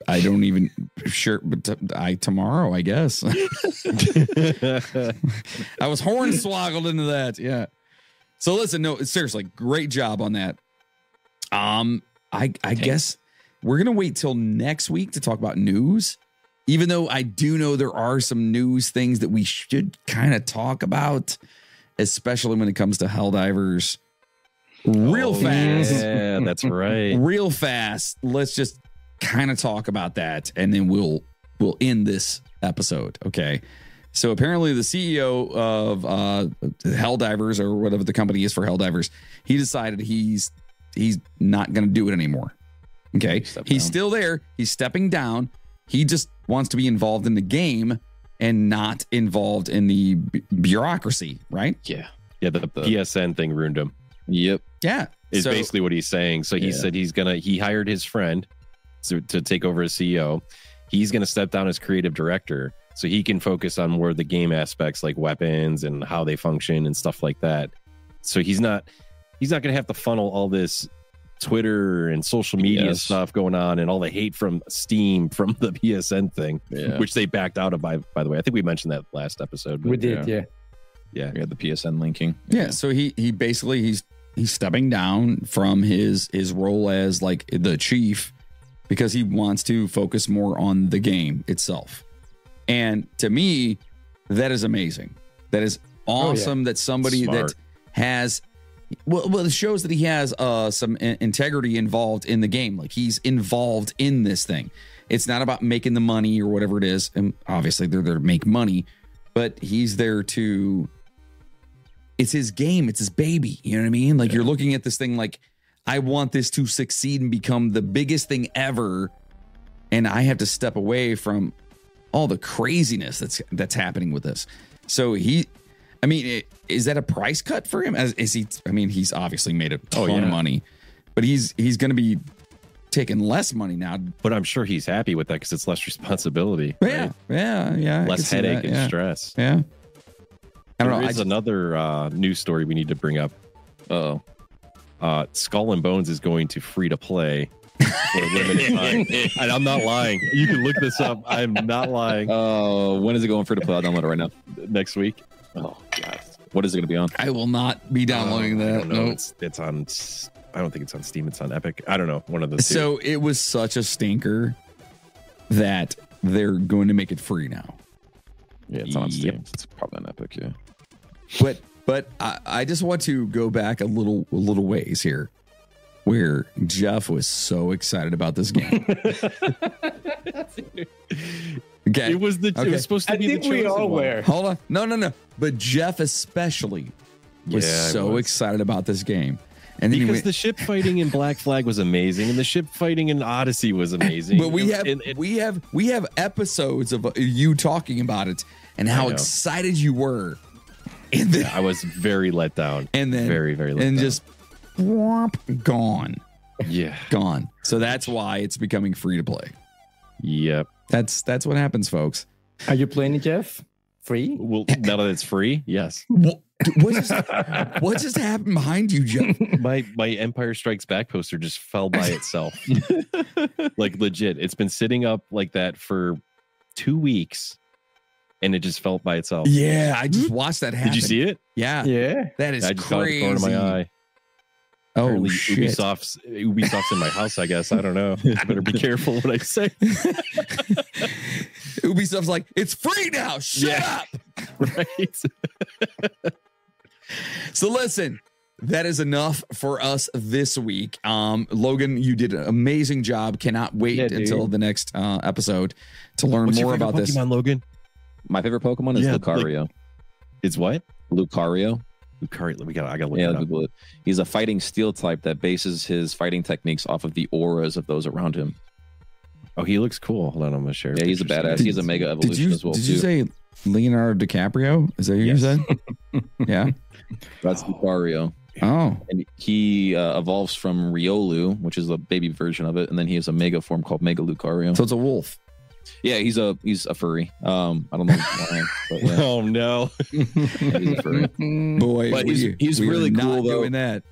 I don't even but tomorrow, I guess. I was hornswoggled into that. Yeah. So listen, no, seriously, great job on that. I guess we're gonna wait till next week to talk about news, even though I do know there are some news things that we should kind of talk about, especially when it comes to Helldivers. Real fast. Yeah, that's right. Real fast. Let's just kind of talk about that, and then we'll end this episode. Okay. So apparently the CEO of Helldivers, or whatever the company is for Helldivers, he decided he's not going to do it anymore. Okay. He's still there. He's stepping down. He just wants to be involved in the game and not involved in the bureaucracy, right? Yeah. Yeah, the PSN thing ruined him. Yep. Yeah. Is basically what he's saying. So he said he hired his friend to take over as CEO. He's going to step down as creative director so he can focus on more of the game aspects like weapons and how they function and stuff like that. So he's not going to have to funnel all this Twitter and social media stuff going on and all the hate from Steam from the PSN thing, which they backed out of, by the way. I think we mentioned that last episode. We did, yeah. We had the PSN linking. Yeah, so he basically he's stepping down from his role as like the chief because he wants to focus more on the game itself. And to me, that is amazing. That is awesome that somebody that has well, it shows that he has some integrity involved in the game. Like he's involved in this thing. It's not about making the money or whatever it is. And obviously they're there to make money, but he's there to, it's his game. It's his baby. You know what I mean? Like you're looking at this thing like, I want this to succeed and become the biggest thing ever. And I have to step away from all the craziness that's happening with this. So is that a price cut for him? He's obviously made a ton of money, but he's going to be taking less money now. But I'm sure he's happy with that because it's less responsibility. Yeah. Right? Yeah. Less headache and stress. Yeah. I don't know. There's another news story we need to bring up. Skull and Bones is going to free to play for a limited time. And I'm not lying. You can look this up. I'm not lying. When is it going free to play? I'll download it right now. Next week. Oh, God. What is it going to be on? I will not be downloading that. No, it's on. I don't think it's on Steam. It's on Epic. I don't know. One of those two. So it was such a stinker that they're going to make it free now. Yeah, it's on Steam. It's probably on Epic. Yeah. But I just want to go back a little ways here, where Jeff was so excited about this game. Okay, it was supposed to be the chosen we all one. were. Hold on, no. But Jeff especially was excited about this game, and then because the ship fighting in Black Flag was amazing, and the ship fighting in Odyssey was amazing. But we have episodes of you talking about it and how excited you were. And then, I was very let down. And then very, very let down. And just whomp, gone. Yeah. Gone. So that's why it's becoming free to play. Yep. That's what happens, folks. Are you playing it, Jeff? Free? Well, now that it's free, yes. What just happened behind you, Jeff? My Empire Strikes Back poster just fell by itself. Like legit. It's been sitting up like that for 2 weeks. And it just fell by itself. Yeah, I just watched that happen. Did you see it? Yeah. That is I just crazy. got the corner of my eye. Oh, apparently shit. Ubisoft's in my house, I guess. I don't know. Better be careful what I say. Ubisoft's like, it's free now. Shut up. Right. So listen, that is enough for us this week. Logan, you did an amazing job. Cannot wait until the next episode to learn more about this. Pokemon, Logan? My favorite Pokemon is Lucario. It's what? Lucario. I gotta look it up. Google it. He's a fighting steel type that bases his fighting techniques off of the auras of those around him. Oh, he looks cool. Hold on, I'm gonna share. Yeah, he's a badass. He's a mega evolution as well. Did you say Leonardo DiCaprio? Is that what you said? Yeah. That's Lucario. Oh. And he evolves from Riolu, which is a baby version of it, and then he has a mega form called Mega Lucario. So it's a wolf. Yeah, he's a furry. I don't know why, but yeah. Oh no. He's a furry. Boy, But he's we are really not cool, though. doing that.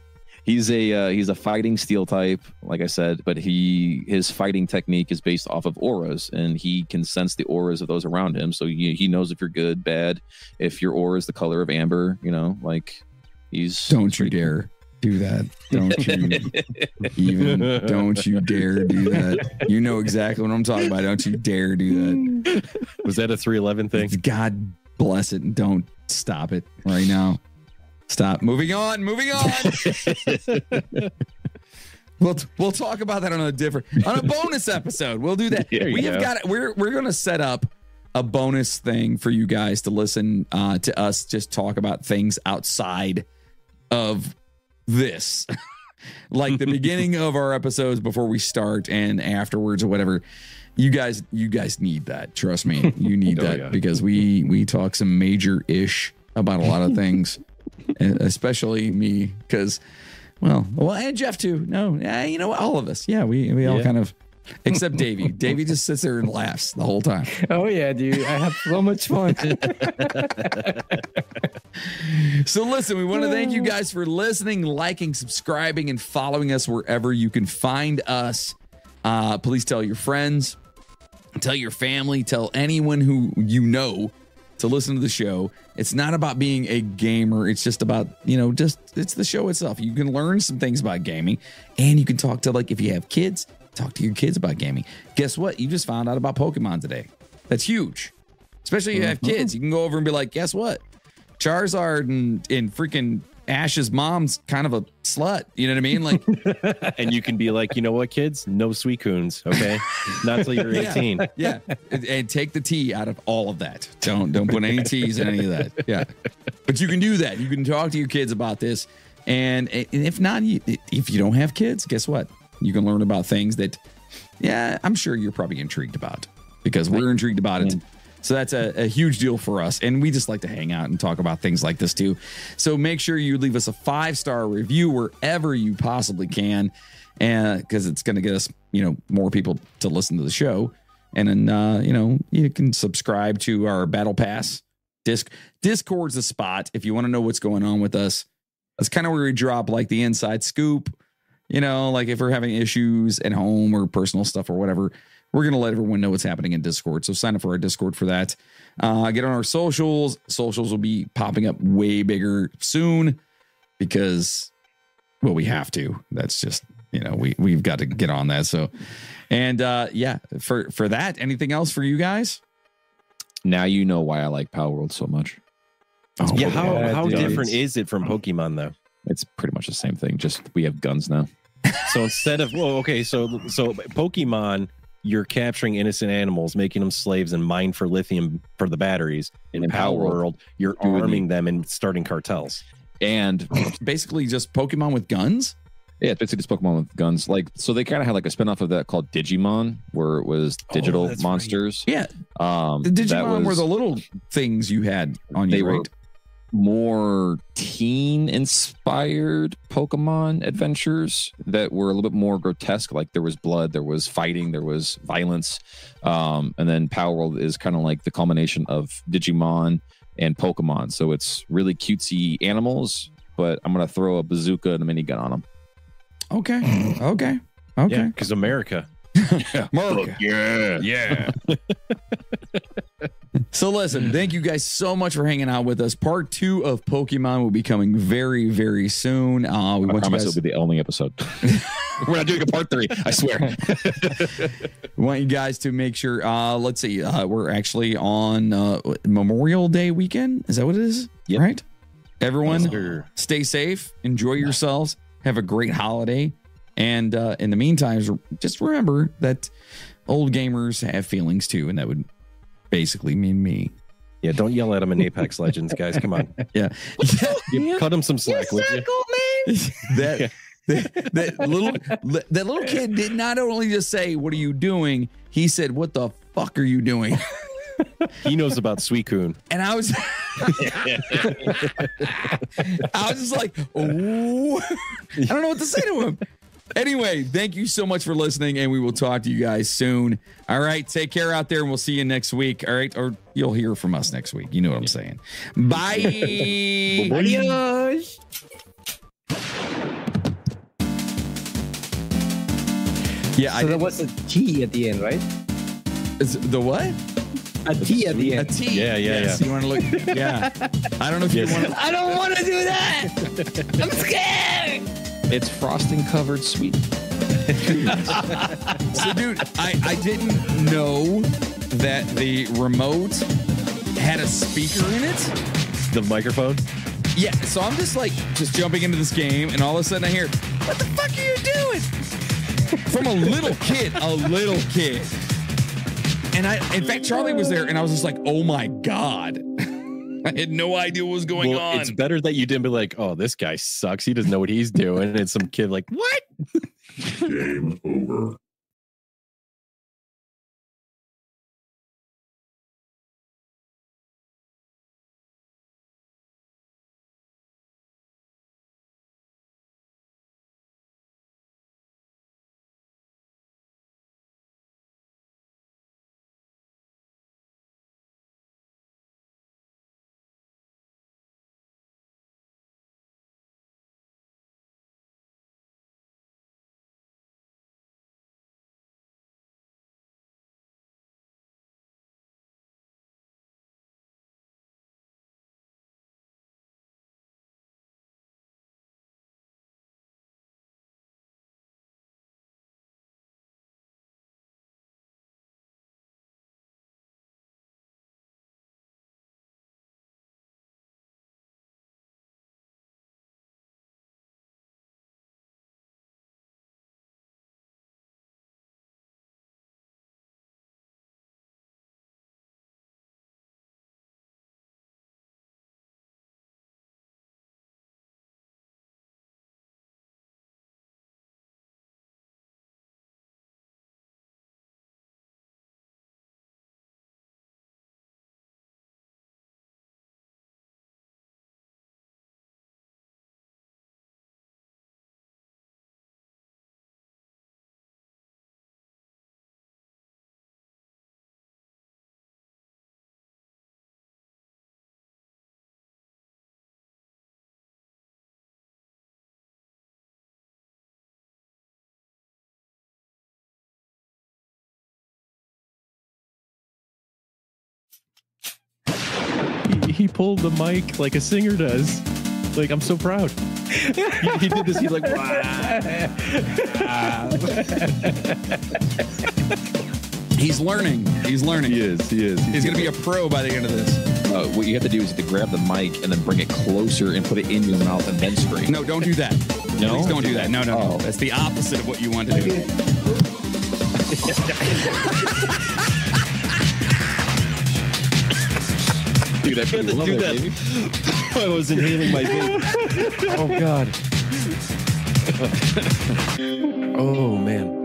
He's a fighting steel type, like I said, but his fighting technique is based off of auras, and he can sense the auras of those around him. So he knows if you're good, bad, if your aura is the color of amber. Like he's. Don't you dare do that! Don't you dare do that! You know exactly what I'm talking about. Don't you dare do that! Was that a 311 thing? God bless it! Don't stop it right now. Stop. Moving on. We'll talk about that on a bonus episode. We'll do that. We're going to set up a bonus thing for you guys to listen to us just talk about things outside of this. Like the beginning of our episodes before we start and afterwards or whatever. You guys need that. Trust me. You need that because we talk some major ish about a lot of things. Especially me, because, and Jeff too. No, you know what? All of us. Yeah, we all kind of, except Davey. Davey just sits there and laughs the whole time. Oh yeah, dude, I have so much fun. So listen, we want to thank you guys for listening, liking, subscribing, and following us wherever you can find us. Please tell your friends, tell your family, tell anyone who you know to listen to the show. It's not about being a gamer. It's just about, it's the show itself. You can learn some things about gaming, and you can talk to, if you have kids, talk to your kids about gaming. Guess what? You just found out about Pokemon today. That's huge. Especially if you have kids. You can go over and be like, guess what? Charizard and freaking Ash's mom's kind of a slut. You know what I mean? And you can be like, you know what, kids? No Suicunes, okay? Not till you're 18. Yeah. And take the T out of all of that. Don't put any T's in any of that. Yeah. But you can do that. You can talk to your kids about this. And if not, if you don't have kids, guess what? You can learn about things that, I'm sure you're probably intrigued about because we're intrigued about it. So that's a huge deal for us. And we just like to hang out and talk about things like this too. So make sure you leave us a 5-star review wherever you possibly can. And because it's going to get us, more people to listen to the show. And then, you can subscribe to our Battle Pass. Discord's the spot if you want to know what's going on with us. That's kind of where we drop the inside scoop, if we're having issues at home or personal stuff or whatever. We're going to let everyone know what's happening in Discord. So sign up for our Discord for that. Get on our socials. Socials will be popping up way bigger soon because, we have to. That's just, we've got to get on that. So, and for that, anything else for you guys? Now you know why I like Power World so much. How different is it from Pokemon though? It's pretty much the same thing. Just we have guns now. So instead of so Pokemon, you're capturing innocent animals, making them slaves, and mine for lithium for the batteries. In Power World, you're arming them and starting cartels. And basically just Pokemon with guns? Yeah, it's basically just Pokemon with guns. So they kind of had a spinoff of that called Digimon, where it was digital monsters. Right. Yeah. The Digimon were the little things you had on you, right? More teen-inspired Pokemon adventures that were a little bit more grotesque. Like there was blood, there was fighting, there was violence. And then Power World is kind of like the culmination of Digimon and Pokemon. So it's really cutesy animals, but I'm going to throw a bazooka and a minigun on them. Okay. Yeah, because America. America. Yeah. So listen, thank you guys so much for hanging out with us. Part 2 of Pokemon will be coming very, very soon. I promise it'll be the only episode. We're not doing a part 3, I swear. We want you guys to make sure, let's see, we're actually on Memorial Day weekend. Is that what it is? Yep. Right? Everyone, stay safe, enjoy yourselves, have a great holiday. And in the meantime, just remember that old gamers have feelings too, and that would basically mean me. Yeah, don't yell at them in Apex Legends, guys. Come on. Yeah. Cut them some slack, would you? That little kid did not only just say, "What are you doing?" He said, "What the fuck are you doing?" He knows about Suicune. And I was I was just like, oh, I don't know what to say to him. Anyway, thank you so much for listening, and we will talk to you guys soon. All right, take care out there, and we'll see you next week. All right, or you'll hear from us next week. You know what I'm saying. Bye. Adios. Yeah, So that was a T at the end, right? Is the what? A T at the A end. T. Yeah. You want to look? Yeah. I don't know if you want to. I don't want to do that. I'm scared. It's frosting covered sweet. So, dude, I didn't know that the remote had a speaker in it. The microphone? Yeah, so I'm just jumping into this game, and all of a sudden I hear, what the fuck are you doing? From a little kid. And in fact, Charlie was there, and I was just like, oh my God. I had no idea what was going on. It's better that you didn't be like, oh, this guy sucks. He doesn't know what he's doing. And it's some kid like, what? Game over. He pulled the mic like a singer does. Like, I'm so proud. He did this. He's like, wow. He's learning. He is. He's going to be a pro by the end of this. What you have to do is to grab the mic and then bring it closer and put it in your mouth and then scream. No, don't do that. No? Please don't do that. No. Oh. That's the opposite of what you want to do. Dude, I had to love do it, that. baby. I was inhaling my vape. Oh, God. Oh, man.